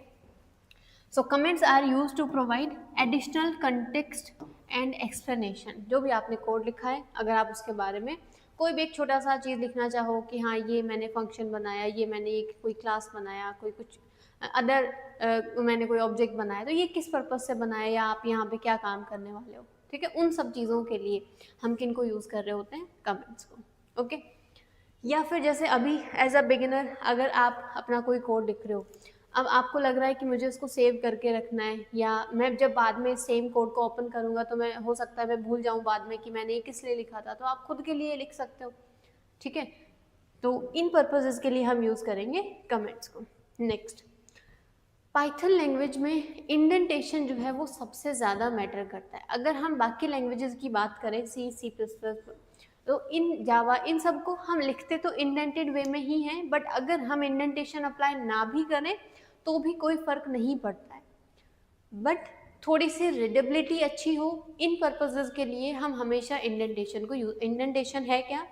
So comments are used to provide additional context and explanation. जो भी आपने कोड लिखा है, अगर आप उसके बारे में कोई भी एक छोटा सा चीज़ लिखना चाहो कि हाँ ये मैंने फंक्शन बनाया, ये मैंने एक कोई क्लास बनाया, कोई कुछ अदर मैंने कोई ऑब्जेक्ट बनाया, तो ये किस पर्पज़ से बनाया या आप यहाँ पे क्या काम करने वाले हो, ठीक है, उन सब चीज़ों के लिए हम किन को यूज़ कर रहे होते हैं, कमेंट्स को, ओके। या फिर जैसे अभी एज अ बिगिनर अगर आप अपना कोई कोड लिख रहे हो, अब आपको लग रहा है कि मुझे उसको सेव करके रखना है, या मैं जब बाद में सेम कोड को ओपन करूँगा तो मैं हो सकता है मैं भूल जाऊँ बाद में कि मैंने ये किस लिए लिखा था, तो आप खुद के लिए लिख सकते हो, ठीक है। तो इन पर्पसेस के लिए हम यूज़ करेंगे कमेंट्स को। नेक्स्ट, पाइथन लैंग्वेज में इंडेंटेशन जो है वो सबसे ज़्यादा मैटर करता है। अगर हम बाकी लैंग्वेजेस की बात करें, सी सी प्लस प्लस, तो इन जावा, इन सब को हम लिखते तो इंडेंटेड वे में ही हैं, बट अगर हम इंडेंटेशन अप्लाई ना भी करें तो भी कोई फ़र्क नहीं पड़ता है, बट थोड़ी सी रीडेबिलिटी अच्छी हो, इन पर्पसेस के लिए हम हमेशा इंडेंटेशन को यूज। इंडेंटेशन है क्या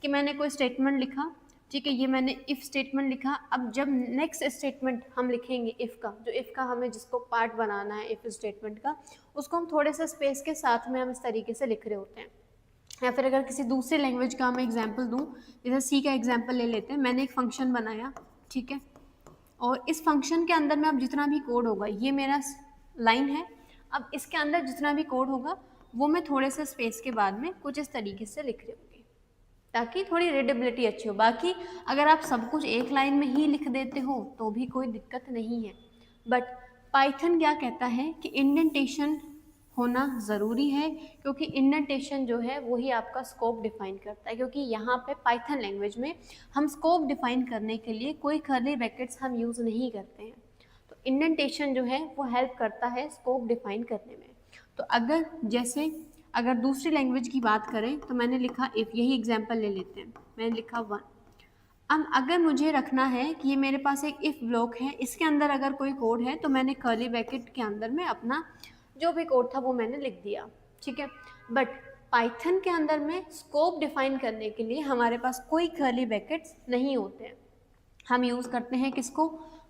कि मैंने कोई स्टेटमेंट लिखा, ठीक है, ये मैंने इफ़ स्टेटमेंट लिखा, अब जब नेक्स्ट स्टेटमेंट हम लिखेंगे इफ़ का, जो इफ़ का हमें जिसको पार्ट बनाना है इफ़ स्टेटमेंट का, उसको हम थोड़े से स्पेस के साथ में हम इस तरीके से लिख रहे होते हैं। या फिर अगर किसी दूसरे लैंग्वेज का मैं एग्जांपल दूं, जैसे सी का एग्जांपल ले लेते हैं, मैंने एक फंक्शन बनाया, ठीक है, और इस फंक्शन के अंदर में अब जितना भी कोड होगा, ये मेरा लाइन है, अब इसके अंदर जितना भी कोड होगा वो मैं थोड़े से स्पेस के बाद में कुछ इस तरीके से लिख रही होंगी ताकि थोड़ी रीडेबिलिटी अच्छी हो। बाकी अगर आप सब कुछ एक लाइन में ही लिख देते हो तो भी कोई दिक्कत नहीं है, बट पाइथन क्या कहता है कि इंडेंटेशन होना ज़रूरी है, क्योंकि इंडेंटेशन जो है वही आपका स्कोप डिफाइन करता है, क्योंकि यहाँ पे पाइथन लैंग्वेज में हम स्कोप डिफाइन करने के लिए कोई कर्ली ब्रैकेट्स हम यूज़ नहीं करते हैं, तो इंडेंटेशन जो है वो हेल्प करता है स्कोप डिफाइन करने में। तो अगर जैसे अगर दूसरी लैंग्वेज की बात करें तो मैंने लिखा इफ़, यही एग्जाम्पल ले लेते हैं, मैंने लिखा 1, अब अगर मुझे रखना है कि ये मेरे पास एक इफ़ ब्लॉक है, इसके अंदर अगर कोई कोड है तो मैंने कर्ली ब्रैकेट के अंदर में अपना जो भी कोड था वो मैंने लिख दिया, ठीक है। बट पाइथन के अंदर में स्कोप डिफाइन करने के लिए हमारे पास कोई कर्ली ब्रैकेट्स नहीं होते हैं। हम यूज़ करते हैं किसको,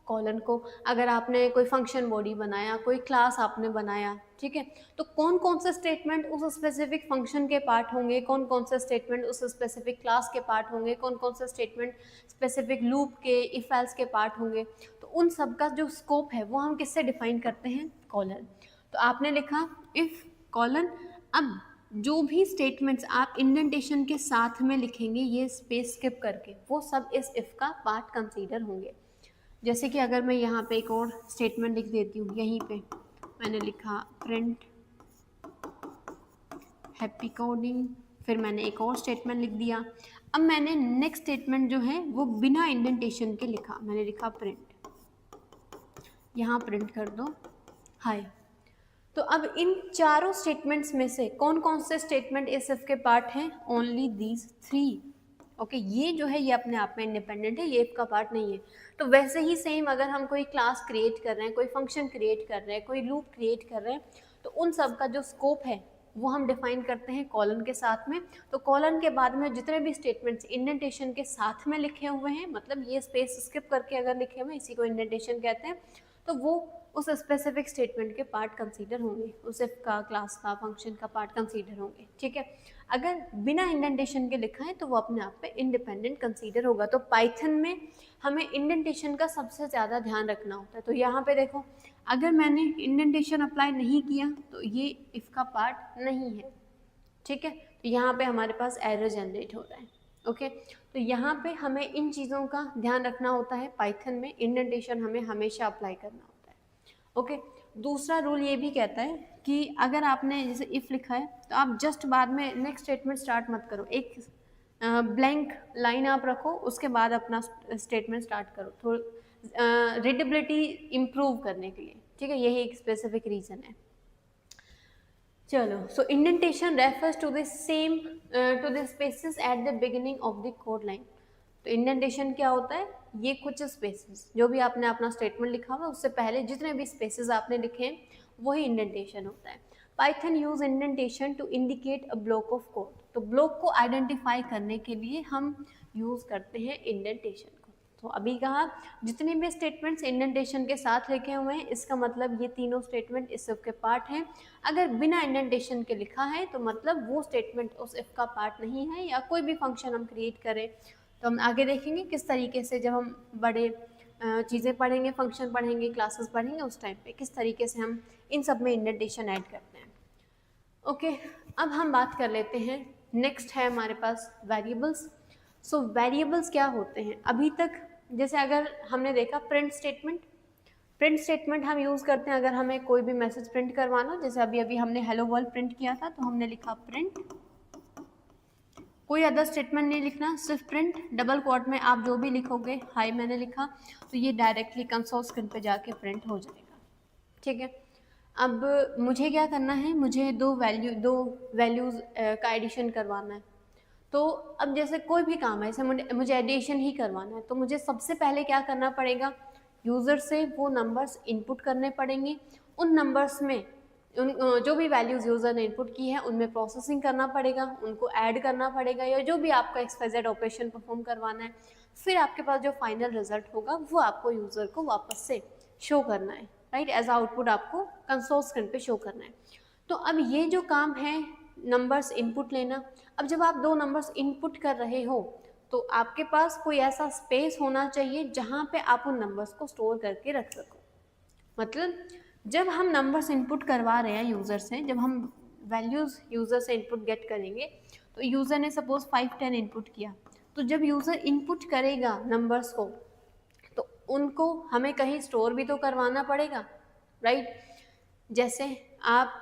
कॉलन को। अगर आपने कोई फंक्शन बॉडी बनाया, कोई क्लास आपने बनाया, ठीक है, तो कौन कौन से स्टेटमेंट उस स्पेसिफिक फंक्शन के पार्ट होंगे, कौन कौन से स्टेटमेंट उस स्पेसिफिक क्लास के पार्ट होंगे, कौन कौन से स्टेटमेंट स्पेसिफिक लूप के, इफ एल्स के पार्ट होंगे, तो उन सब का जो स्कोप है वो हम किससे डिफाइन करते हैं, कॉलन। तो आपने लिखा इफ कॉलन, अब जो भी स्टेटमेंट्स आप इंडेंटेशन के साथ में लिखेंगे ये स्पेस स्किप करके, वो सब इस इफ का पार्ट कंसीडर होंगे। जैसे कि अगर मैं यहाँ पे एक और स्टेटमेंट लिख देती हूँ, यहीं पे मैंने लिखा प्रिंट हैप्पी कोडिंग, फिर मैंने एक और स्टेटमेंट लिख दिया। अब मैंने नेक्स्ट स्टेटमेंट जो है वो बिना इंडेंटेशन के लिखा, मैंने लिखा प्रिंट, यहाँ प्रिंट कर दो हाय। तो अब इन चारों स्टेटमेंट्स में से कौन कौन से स्टेटमेंट इस इफ के पार्ट हैं, ओनली दीज 3। ओके, ये जो है ये अपने आप में इंडिपेंडेंट है, ये इफ का पार्ट नहीं है। तो वैसे ही सेम अगर हम कोई क्लास क्रिएट कर रहे हैं, कोई फंक्शन क्रिएट कर रहे हैं, कोई लूप क्रिएट कर रहे हैं, तो उन सब का जो स्कोप है वो हम डिफाइन करते हैं कॉलन के साथ में। तो कॉलन के बाद में जितने भी स्टेटमेंट्स इंडेंटेशन के साथ में लिखे हुए हैं, मतलब ये स्पेस स्किप करके अगर लिखे हुए हैं, इसी को इंडेंटेशन कहते हैं, तो वो उस स्पेसिफिक स्टेटमेंट के पार्ट कंसीडर होंगे, उस इफ का, क्लास का, फंक्शन का पार्ट कंसीडर होंगे, ठीक है। अगर बिना इंडेंटेशन के लिखा है तो वो अपने आप पे इंडिपेंडेंट कंसीडर होगा। तो पाइथन में हमें इंडेंटेशन का सबसे ज़्यादा ध्यान रखना होता है। तो यहाँ पे देखो, अगर मैंने इंडेंटेशन अप्लाई नहीं किया तो ये इफ का पार्ट नहीं है, ठीक है। तो यहाँ पे हमारे पास एरर जनरेट हो रहा है, ओके। तो यहाँ पे हमें इन चीज़ों का ध्यान रखना होता है। पाइथन में इंडेंटेशन हमें हमेशा अप्लाई करना होता है, ओके। दूसरा रूल ये भी कहता है कि अगर आपने जैसे इफ़ लिखा है तो आप जस्ट बाद में नेक्स्ट स्टेटमेंट स्टार्ट मत करो, एक ब्लैंक लाइन आप रखो, उसके बाद अपना स्टेटमेंट स्टार्ट करो, थोड़ा रीडेबिलिटी इम्प्रूव करने के लिए, ठीक है। यही एक स्पेसिफिक रीज़न है। चलो, so indentation refers to the same to the spaces at the beginning of the code line. तो इंडेंटेशन क्या होता है, ये कुछ स्पेसेस जो भी आपने अपना स्टेटमेंट लिखा हुआ है उससे पहले जितने भी स्पेसेस आपने लिखे हैं वही इंडेंटेशन होता है। Python use indentation to indicate a block of code. तो ब्लॉक को आइडेंटिफाई करने के लिए हम यूज करते हैं इंडेंटेशन को। तो अभी कहा जितने भी स्टेटमेंट्स इंडेंटेशन के साथ लिखे हुए हैं, इसका मतलब ये तीनों स्टेटमेंट इस इफ के पार्ट हैं। अगर बिना इंडेंटेशन के लिखा है तो मतलब वो स्टेटमेंट उस इफ का पार्ट नहीं है। या कोई भी फंक्शन हम क्रिएट करें तो हम आगे देखेंगे किस तरीके से, जब हम बड़े चीज़ें पढ़ेंगे, फंक्शन पढ़ेंगे, क्लासेस पढ़ेंगे, उस टाइम पे किस तरीके से हम इन सब में इंडेंटेशन ऐड करते हैं, ओके। अब हम बात कर लेते हैं, नेक्स्ट है हमारे पास वेरिएबल्स। सो वेरिएबल्स क्या होते हैं, अभी तक जैसे अगर हमने देखा प्रिंट स्टेटमेंट हम यूज़ करते हैं अगर हमें कोई भी मैसेज प्रिंट करवाना। जैसे अभी अभी हमने हेलो वर्ल्ड प्रिंट किया था तो हमने लिखा प्रिंट, कोई अदर स्टेटमेंट नहीं लिखना, सिर्फ प्रिंट। डबल कोट में आप जो भी लिखोगे, हाई मैंने लिखा तो ये डायरेक्टली कंसोल स्क्रीन पे जाके प्रिंट हो जाएगा, ठीक है। अब मुझे क्या करना है, मुझे दो वैल्यूज़ का एडिशन करवाना है। तो अब जैसे कोई भी काम है, जैसे मुझे एडिशन ही करवाना है, तो मुझे सबसे पहले क्या करना पड़ेगा, यूज़र से वो नंबर्स इनपुट करने पड़ेंगे। उन नंबर्स में जो भी वैल्यूज़ यूज़र ने इनपुट की है उनमें प्रोसेसिंग करना पड़ेगा, उनको ऐड करना पड़ेगा, या जो भी आपका XYZ ऑपरेशन परफॉर्म करवाना है। फिर आपके पास जो फाइनल रिजल्ट होगा वो आपको यूज़र को वापस से शो करना है, राइट, एज आउटपुट आपको कंसोल स्क्रीन पे शो करना है। तो अब ये जो काम है नंबर्स इनपुट लेना, अब जब आप दो नंबर्स इनपुट कर रहे हो तो आपके पास कोई ऐसा स्पेस होना चाहिए जहाँ पे आप उन नंबर्स को स्टोर करके रख सको। मतलब जब हम नंबर्स इनपुट करवा रहे हैं यूज़र से, जब हम वैल्यूज़ यूज़र से इनपुट गेट करेंगे, तो यूज़र ने सपोज 5, 10 इनपुट किया, तो जब यूज़र इनपुट करेगा नंबर्स को तो उनको हमें कहीं स्टोर भी तो करवाना पड़ेगा, राइट। जैसे आप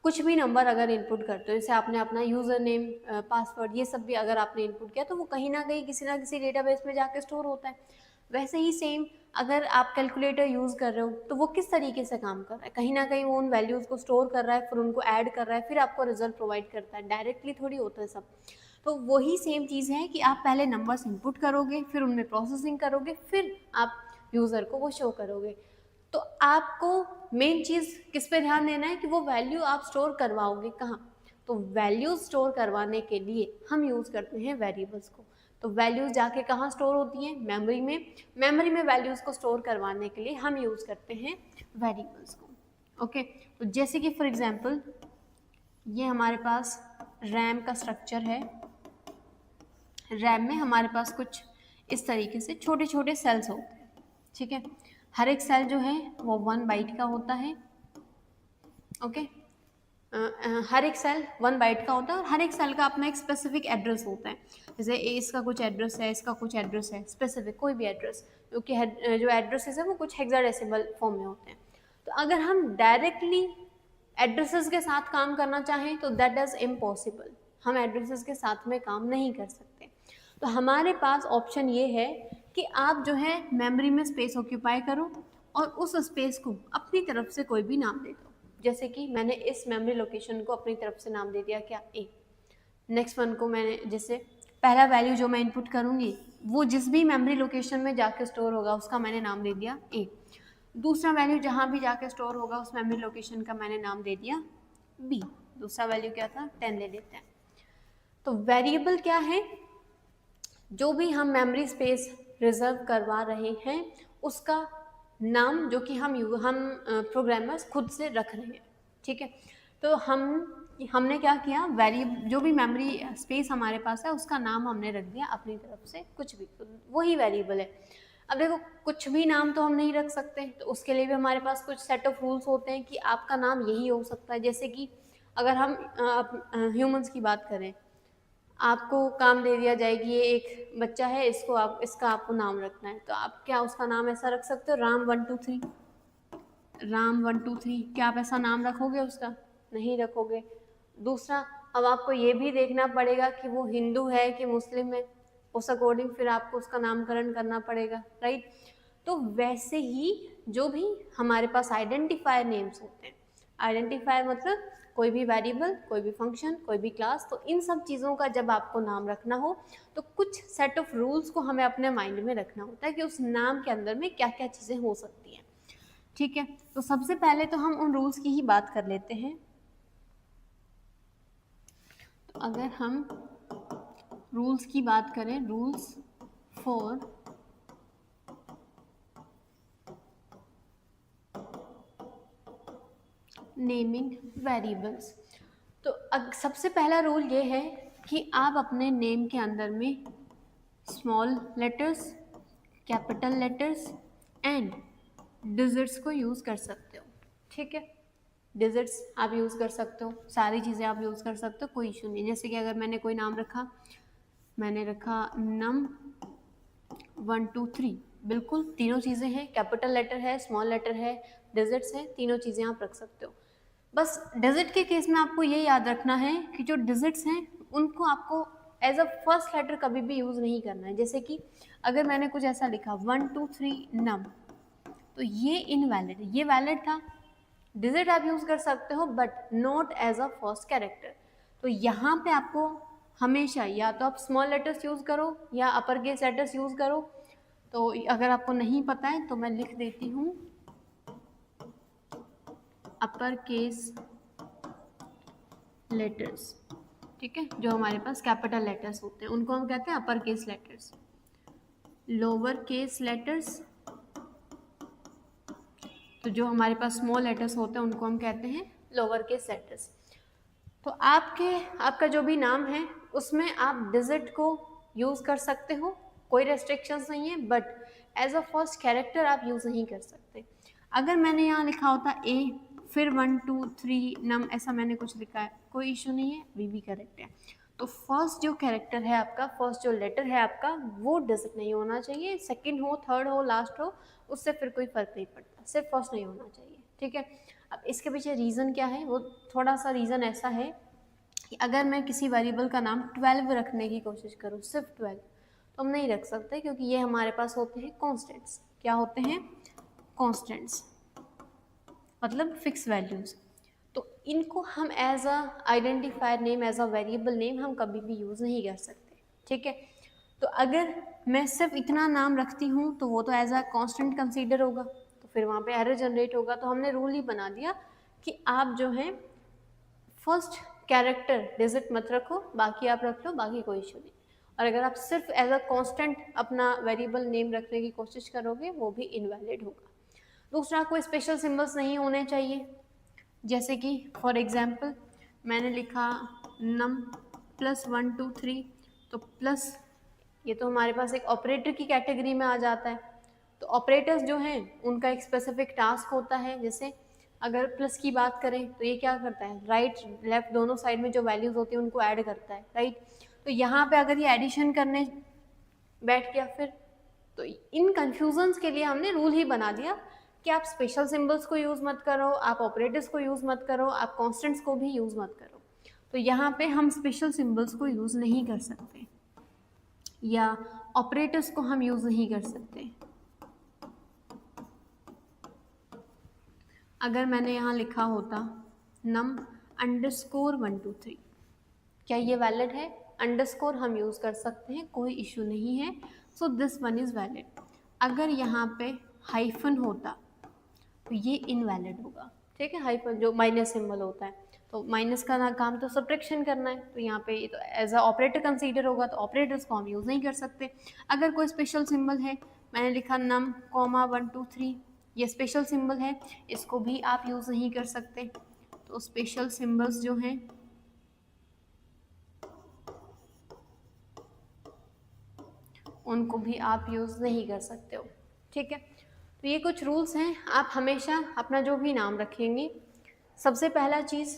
कुछ भी नंबर अगर इनपुट करते हो, जैसे आपने अपना यूज़र नेम, पासवर्ड, ये सब भी अगर आपने इनपुट किया तो वो कहीं ना कहीं किसी ना किसी डेटाबेस में जाके स्टोर होता है। वैसे ही सेम अगर आप कैलकुलेटर यूज़ कर रहे हो तो वो किस तरीके से काम कर रहा है, कहीं ना कहीं वो उन वैल्यूज़ को स्टोर कर रहा है, फिर उनको ऐड कर रहा है, फिर आपको रिजल्ट प्रोवाइड करता है, डायरेक्टली थोड़ी होता है सब। तो वही सेम चीज़ है कि आप पहले नंबर्स इनपुट करोगे, फिर उनमें प्रोसेसिंग करोगे, फिर आप यूज़र को वो शो करोगे। तो आपको मेन चीज़ किस पे ध्यान देना है कि वो वैल्यू आप स्टोर करवाओगे कहाँ। तो वैल्यूज स्टोर करवाने के लिए हम यूज़ करते हैं वेरिएबल्स को। तो वैल्यूज जाके कहाँ स्टोर होती हैं, मेमोरी में। मेमोरी में वैल्यूज को स्टोर करवाने के लिए हम यूज़ करते हैं वेरिएबल्स को। ओके, तो जैसे कि फॉर एग्जांपल ये हमारे पास रैम का स्ट्रक्चर है। रैम में हमारे पास कुछ इस तरीके से छोटे छोटे सेल्स होते हैं, ठीक है। हर एक सेल जो है वो 1 बाइट का होता है। ओके, हर एक सेल 1 बाइट का होता है और हर एक सेल का अपना एक स्पेसिफिक एड्रेस होता है। जैसे इसका कुछ एड्रेस है, इसका कुछ एड्रेस है, स्पेसिफिक कोई भी एड्रेस, क्योंकि जो एड्रेसेस है वो कुछ हेक्साडेसिमल फॉर्म में होते हैं। तो अगर हम डायरेक्टली एड्रेसेस के साथ काम करना चाहें तो दैट इज इम्पॉसिबल, हम एड्रेसेस के साथ में काम नहीं कर सकते। तो हमारे पास ऑप्शन ये है कि आप जो है मेमोरी में स्पेस ऑक्यूपाई करो और उस स्पेस को अपनी तरफ से कोई भी नाम दे दो। जैसे कि मैंने इस मेमोरी लोकेशन को अपनी तरफ से नाम दे दिया क्या, ए। नेक्स्ट वन को मैंने, जैसे पहला वैल्यू जो मैं इनपुट करूँगी वो जिस भी मेमोरी लोकेशन में जाके स्टोर होगा उसका मैंने नाम दे दिया ए। दूसरा वैल्यू जहाँ भी जाके स्टोर होगा उस मेमोरी लोकेशन का मैंने नाम दे दिया बी। दूसरा वैल्यू क्या था, 10 ले लेते हैं। तो वेरिएबल क्या है, जो भी हम मेमोरी स्पेस रिजर्व करवा रहे हैं उसका नाम जो कि हम प्रोग्रामर्स खुद से रख रहे हैं, ठीक है। तो हमने क्या किया, वेरिएबल जो भी मेमोरी स्पेस हमारे पास है उसका नाम हमने रख दिया अपनी तरफ से कुछ भी, तो वही वेरिएबल है। अब देखो कुछ भी नाम तो हम नहीं रख सकते, तो उसके लिए भी हमारे पास कुछ सेट ऑफ रूल्स होते हैं कि आपका नाम यही हो सकता है। जैसे कि अगर हम ह्यूमंस की बात करें, आपको काम दे दिया जाए कि ये एक बच्चा है, इसका आपको नाम रखना है, तो आप क्या उसका नाम ऐसा रख सकते हो, राम 1 2 3, राम 1 2 3, क्या आप ऐसा नाम रखोगे उसका, नहीं रखोगे। दूसरा, अब आपको ये भी देखना पड़ेगा कि वो हिंदू है कि मुस्लिम है, उस अकॉर्डिंग फिर आपको उसका नामकरण करना पड़ेगा, राइट। तो वैसे ही जो भी हमारे पास आइडेंटिफायर नेम्स होते हैं, आइडेंटिफायर मतलब कोई भी वेरिएबल, कोई भी फंक्शन, कोई भी क्लास, तो इन सब चीज़ों का जब आपको नाम रखना हो तो कुछ सेट ऑफ रूल्स को हमें अपने माइंड में रखना होता है कि उस नाम के अंदर में क्या क्या चीज़ें हो सकती हैं, ठीक है। तो सबसे पहले तो हम उन रूल्स की ही बात कर लेते हैं। तो अगर हम रूल्स की बात करें, रूल्स फॉर नेमिंग वेरिएबल्स, तो सबसे पहला रूल ये है कि आप अपने नेम के अंदर में small letters, capital letters and digits को यूज़ कर सकते हो, ठीक है। डिजिट्स आप यूज़ कर सकते हो, सारी चीज़ें आप यूज़ कर सकते हो, कोई इशू नहीं। जैसे कि अगर मैंने कोई नाम रखा, मैंने रखा num 1 2 3, बिल्कुल तीनों चीज़ें हैं, कैपिटल लेटर है, स्मॉल लेटर है, डिजिट्स है, तीनों चीज़ें आप रख सकते हो। बस डिजिट के केस में आपको ये याद रखना है कि जो डिजिट्स हैं उनको आपको एज अ फर्स्ट लेटर कभी भी यूज़ नहीं करना है। जैसे कि अगर मैंने कुछ ऐसा लिखा 1 2 3 num, तो ये इनवैलिड है, ये वैलिड था। डिजिट आप यूज़ कर सकते हो but not as a first character. तो यहाँ पे आपको हमेशा या तो आप स्मॉल लेटर्स यूज़ करो या अपर केस लेटर्स यूज़ करो। तो अगर आपको नहीं पता है तो मैं लिख देती हूँ अपर केस लेटर्स, ठीक है। जो हमारे पास कैपिटल लेटर्स होते हैं उनको हम कहते हैं upper case letters. Lower case letters, तो जो हमारे पास स्मॉल लेटर्स होते हैं उनको हम कहते हैं लोअर केस लेटर्स। तो आपका जो भी नाम है उसमें आप डिजिट को यूज़ कर सकते हो, कोई रेस्ट्रिक्शंस नहीं है, but as a first character आप यूज़ नहीं कर सकते। अगर मैंने यहाँ लिखा होता ए फिर 1 2 3 num, ऐसा मैंने कुछ लिखा है, कोई इशू नहीं है, वी भी करेक्ट है। तो फर्स्ट जो कैरेक्टर है आपका, फर्स्ट जो लेटर है आपका, वो डिजिट नहीं होना चाहिए। सेकंड हो, थर्ड हो, लास्ट हो, उससे फिर कोई फर्क नहीं पड़ता, सिर्फ फर्स्ट नहीं होना चाहिए, ठीक है। अब इसके पीछे रीज़न क्या है, वो थोड़ा सा रीज़न ऐसा है कि अगर मैं किसी वेरिएबल का नाम 12 रखने की कोशिश करूँ, सिर्फ 12, तो हम नहीं रख सकते क्योंकि ये हमारे पास होते हैं कॉन्स्टेंट्स। क्या होते हैं, कॉन्स्टेंट्स, मतलब फिक्स वैल्यूज। तो इनको हम as a identifier name, as a variable name हम कभी भी यूज़ नहीं कर सकते, ठीक है। तो अगर मैं सिर्फ इतना नाम रखती हूँ तो वो तो एज अ कांस्टेंट कंसीडर होगा, तो फिर वहाँ पे एरर जनरेट होगा। तो हमने रूल ही बना दिया कि आप जो है फर्स्ट कैरेक्टर डिजिट मत रखो, बाकी आप रख लो, बाकी कोई इशू नहीं। और अगर आप सिर्फ एज अ कांस्टेंट अपना वेरिएबल नेम रखने की कोशिश करोगे वो भी इनवैलिड होगा। दूसरा, कोई स्पेशल सिंबल्स नहीं होने चाहिए, जैसे कि फॉर एग्जांपल मैंने लिखा नम +1 2 3, तो प्लस ये तो हमारे पास एक ऑपरेटर की कैटेगरी में आ जाता है। तो ऑपरेटर्स जो हैं उनका एक स्पेसिफिक टास्क होता है, जैसे अगर प्लस की बात करें तो ये क्या करता है, राइट लेफ्ट दोनों साइड में जो वैल्यूज होती हैं उनको ऐड करता है, राइट। तो यहाँ पे अगर ये एडिशन करने बैठ गया फिर, तो इन कंफ्यूजन्स के लिए हमने रूल ही बना दिया कि आप स्पेशल सिंबल्स को यूज़ मत करो, आप ऑपरेटर्स को यूज़ मत करो, आप कॉन्स्टेंट्स को भी यूज़ मत करो। तो यहाँ पे हम स्पेशल सिंबल्स को यूज़ नहीं कर सकते या ऑपरेटर्स को हम यूज़ नहीं कर सकते। अगर मैंने यहाँ लिखा होता num_123, क्या ये वैलिड है? अंडरस्कोर हम यूज़ कर सकते हैं, कोई इशू नहीं है, so this one is valid. अगर यहाँ पे हाइफन होता तो ये इनवैलिड होगा, ठीक है। हाइफन जो माइनस सिंबल होता है, तो माइनस का ना काम तो सब्ट्रैक्शन करना है, तो यहाँ पे ये तो एज अ ऑपरेटर कंसीडर होगा, तो ऑपरेटर्स को हम यूज़ नहीं कर सकते। अगर कोई स्पेशल सिंबल है, मैंने लिखा num,1 2 3, ये स्पेशल सिंबल है, इसको भी आप यूज़ नहीं कर सकते। तो स्पेशल सिंबल्स जो हैं उनको भी आप यूज़ नहीं कर सकते हो, ठीक है। तो ये कुछ रूल्स हैं। आप हमेशा अपना जो भी नाम रखेंगे, सबसे पहला चीज़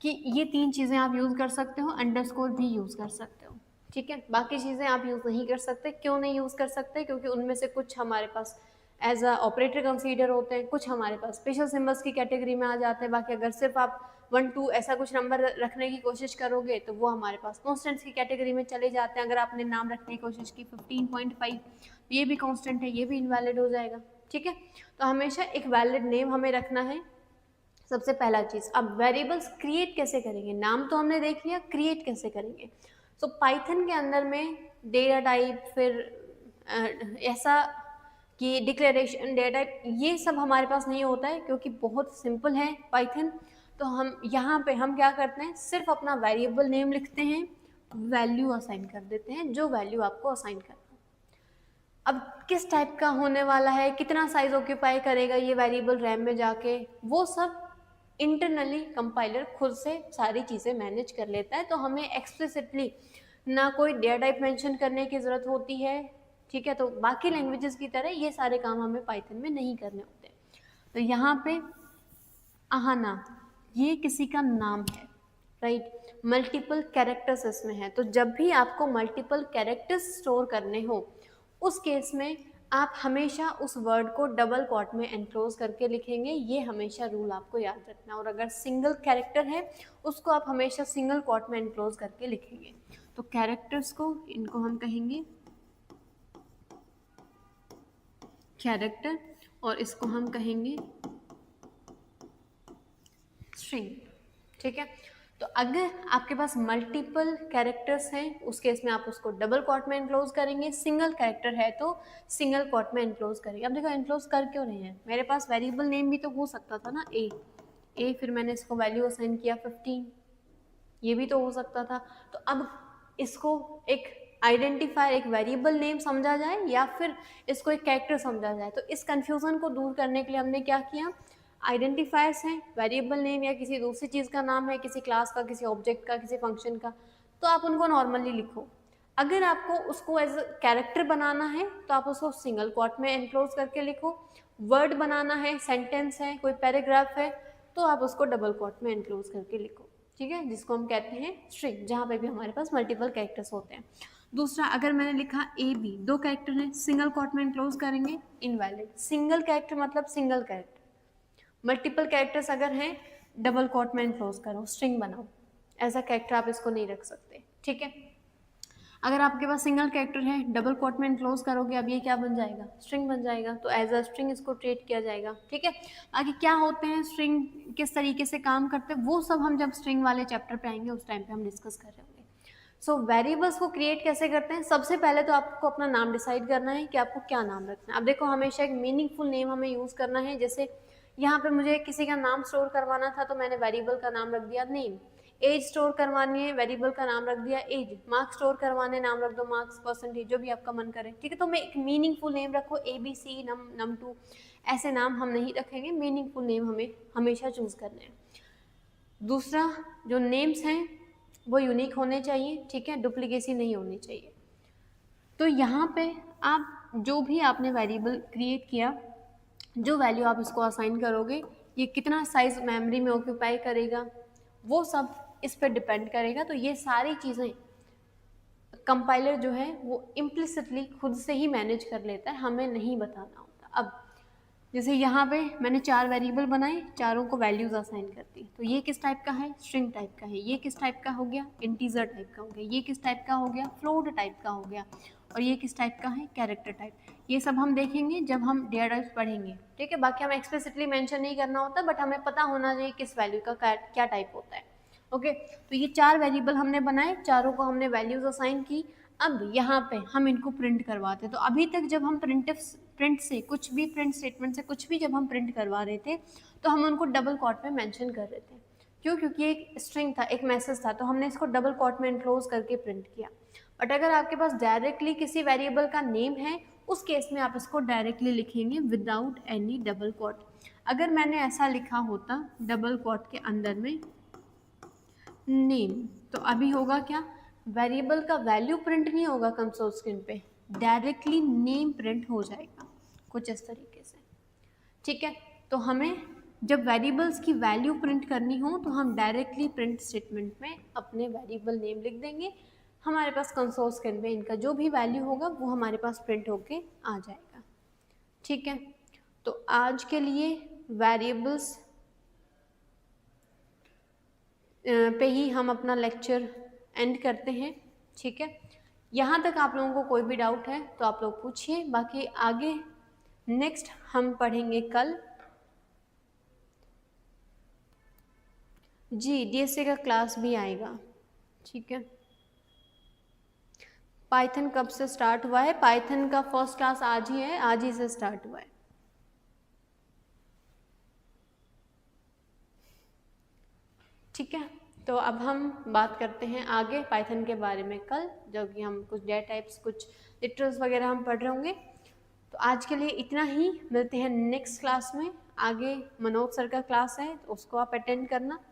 कि ये 3 चीज़ें आप यूज़ कर सकते हो, अंडरस्कोर भी यूज़ कर सकते हो, ठीक है। बाकी चीज़ें आप यूज़ नहीं कर सकते। क्यों नहीं यूज़ कर सकते? क्योंकि उनमें से कुछ हमारे पास एज अ ऑपरेटर कंसीडर होते हैं, कुछ हमारे पास स्पेशल सिंबल्स की कैटेगरी में आ जाते हैं। बाकी अगर सिर्फ आप 1 2 ऐसा कुछ नंबर रखने की कोशिश करोगे तो वो हमारे पास कॉन्स्टेंट्स की कैटेगरी में चले जाते हैं। अगर आपने नाम रखने की कोशिश की 15.5, ये भी कॉन्स्टेंट है, ये भी इनवैलिड हो जाएगा, ठीक है। तो हमेशा एक वैलिड नेम हमें रखना है, सबसे पहला चीज़। अब वेरिएबल्स क्रिएट कैसे करेंगे? नाम तो हमने देख लिया, क्रिएट कैसे करेंगे? सो पाइथन के अंदर में डेटा टाइप, फिर ऐसा कि डिक्लेरेशन, डेटा टाइप, ये सब हमारे पास नहीं होता है क्योंकि बहुत सिंपल है पाइथन। तो हम यहाँ पे हम क्या करते हैं, सिर्फ अपना वेरिएबल नेम लिखते हैं, वैल्यू असाइन कर देते हैं, जो वैल्यू आपको असाइन करना। अब किस टाइप का होने वाला है, कितना साइज ऑक्यूपाई करेगा ये वेरिएबल रैम में जाके, वो सब इंटरनली कंपाइलर खुद से सारी चीज़ें मैनेज कर लेता है। तो हमें एक्सप्लिसिटली ना कोई डेटा टाइप मेंशन करने की ज़रूरत होती है, ठीक है। तो बाकी लैंग्वेजेस की तरह ये सारे काम हमें पाइथन में नहीं करने होते। तो यहाँ पे आहाना, ये किसी का नाम है, राइट। मल्टीपल कैरेक्टर्स इसमें है, तो जब भी आपको मल्टीपल कैरेक्टर्स स्टोर करने हो उस केस में आप हमेशा उस वर्ड को डबल क्वॉट में एनक्लोज करके लिखेंगे। ये हमेशा रूल आपको याद रखना। और अगर सिंगल कैरेक्टर है उसको आप हमेशा सिंगल क्वॉट में एनक्लोज करके लिखेंगे। तो कैरेक्टर्स को, इनको हम कहेंगे कैरेक्टर, और इसको हम कहेंगे स्ट्रिंग, ठीक है। तो अगर आपके पास मल्टीपल कैरेक्टर्स हैं उस केस में आप उसको डबल क्वॉट में एनक्लोज करेंगे, सिंगल कैरेक्टर है तो सिंगल क्वॉट में एनक्लोज करेंगे। अब देखो एनक्लोज कर क्यों रहे हैं, मेरे पास वेरिएबल नेम भी तो हो सकता था ना, ए फिर मैंने इसको वैल्यू असाइन किया 15, ये भी तो हो सकता था। तो अब इसको एक आइडेंटिफायर, एक वेरिएबल नेम समझा जाए या फिर इसको एक कैरेक्टर समझा जाए। तो इस कंफ्यूजन को दूर करने के लिए हमने क्या किया, आइडेंटिफायर्स हैं, वेरिएबल नेम या किसी दूसरी चीज़ का नाम है, किसी क्लास का, किसी ऑब्जेक्ट का, किसी फंक्शन का, तो आप उनको नॉर्मली लिखो। अगर आपको उसको एज कैरेक्टर बनाना है तो आप उसको सिंगल क्वॉट में एनक्लोज करके लिखो। वर्ड बनाना है, सेंटेंस है, कोई पैराग्राफ है, तो आप उसको डबल क्वॉट में एनक्लोज करके लिखो, ठीक है, जिसको हम कहते हैं स्ट्रिंग, जहाँ पे भी हमारे पास मल्टीपल कैरेक्टर्स होते हैं। दूसरा, अगर मैंने लिखा ए बी, 2 कैरेक्टर हैं, सिंगल क्वॉट में एनक्लोज करेंगे, इनवैलिड। सिंगल कैरेक्टर मतलब सिंगल कैरेक्टर, मल्टीपल कैरेक्टर्स अगर हैं डबल क्वॉट में एनक्लोज करो, स्ट्रिंग बनाओ, ऐसा कैरेक्टर आप इसको नहीं रख सकते, ठीक है। अगर आपके पास सिंगल कैरेक्टर है, डबल कोट में इनक्लोज करोगे, अब ये क्या बन जाएगा, स्ट्रिंग बन जाएगा, तो एज अ स्ट्रिंग इसको ट्रीट किया जाएगा। ठीक है, आगे क्या होते हैं स्ट्रिंग, किस तरीके से काम करते हैं, वो सब हम जब स्ट्रिंग वाले चैप्टर पे आएंगे उस टाइम पे हम डिस्कस कर रहे होंगे। सो वेरिएबल्स को क्रिएट कैसे करते हैं, सबसे पहले तो आपको अपना नाम डिसाइड करना है कि आपको क्या नाम रखना है। अब देखो हमेशा एक मीनिंगफुल नेम हमें यूज़ करना है, जैसे यहाँ पे मुझे किसी का नाम स्टोर करवाना था तो मैंने वेरिएबल का नाम रख दिया नेम, एज स्टोर करवानी है वेरिएबल का नाम रख दिया एज, मार्क्स स्टोर करवाने नाम रख दो मार्क्स, परसेंटेज, जो भी आपका मन करे। ठीक है, तो मैं एक मीनिंगफुल नेम रखो, ABC num2, ऐसे नाम हम नहीं रखेंगे, मीनिंगफुल नेम हमें हमेशा चूज करने हैं। दूसरा, जो नेम्स हैं वो यूनिक होने चाहिए, ठीक है, डुप्लीकेसी नहीं होनी चाहिए। तो यहाँ पे आप जो भी आपने वेरिएबल क्रिएट किया, जो वैल्यू आप इसको असाइन करोगे, ये कितना साइज मेमोरी में ऑक्यूपाई करेगा, वो सब इस पर डिपेंड करेगा। तो ये सारी चीज़ें कंपाइलर जो है वो इम्प्लिसिटली खुद से ही मैनेज कर लेता है, हमें नहीं बताना होता। अब जैसे यहाँ पे मैंने 4 वेरिएबल बनाए, चारों को वैल्यूज असाइन कर दी, तो ये किस टाइप का है, स्ट्रिंग टाइप का है, ये किस टाइप का हो गया, इंटीजर टाइप का हो गया, ये किस टाइप का हो गया, फ्लोट टाइप का हो गया, और ये किस टाइप का है, कैरेक्टर टाइप। ये सब हम देखेंगे जब हम डेटा टाइप्स पढ़ेंगे। ठीक है, बाकी हमें एक्सप्लिसिटली मेंशन नहीं करना होता, बट हमें पता होना चाहिए किस वैल्यू का क्या टाइप होता है। ओके, तो ये 4 वेरिएबल हमने बनाए, चारों को हमने वैल्यूज असाइन की। अब यहाँ पे हम इनको प्रिंट करवाते, तो अभी तक जब हम प्रिंट से कुछ भी, प्रिंट स्टेटमेंट से कुछ भी जब हम प्रिंट करवा रहे थे तो हम उनको डबल कोट में मेंशन कर रहे थे। क्यों, क्योंकि एक स्ट्रिंग था, एक मैसेज था, तो हमने इसको डबल कोट में इनक्लोज करके प्रिंट किया। बट अगर आपके पास डायरेक्टली किसी वेरिएबल का नेम है, उस केस में आप इसको डायरेक्टली लिखेंगे विदाउट एनी डबल कोट। अगर मैंने ऐसा लिखा होता डबल कोट के अंदर में नेम, तो अभी होगा क्या, वेरिएबल का वैल्यू प्रिंट नहीं होगा कंसोल स्क्रीन पे, डायरेक्टली नेम प्रिंट हो जाएगा कुछ इस तरीके से। ठीक है, तो हमें जब वेरिएबल्स की वैल्यू प्रिंट करनी हो तो हम डायरेक्टली प्रिंट स्टेटमेंट में अपने वेरिएबल नेम लिख देंगे, हमारे पास कंसोल स्क्रीन पे इनका जो भी वैल्यू होगा वो हमारे पास प्रिंट होके आ जाएगा। ठीक है, तो आज के लिए वेरिएबल्स पे ही हम अपना लेक्चर एंड करते हैं। ठीक है, यहाँ तक आप लोगों को कोई भी डाउट है तो आप लोग पूछिए, बाकी आगे नेक्स्ट हम पढ़ेंगे कल। जी, DSA का क्लास भी आएगा। ठीक है, पाइथन कब से स्टार्ट हुआ है, पाइथन का फर्स्ट क्लास आज ही है, आज ही से स्टार्ट हुआ है। ठीक है, तो अब हम बात करते हैं आगे पाइथन के बारे में कल, जब कि हम कुछ डेटा टाइप्स, कुछ लिटरल्स वगैरह हम पढ़ रहे होंगे। तो आज के लिए इतना ही, मिलते हैं नेक्स्ट क्लास में। आगे मनोज सर का क्लास है तो उसको आप अटेंड करना।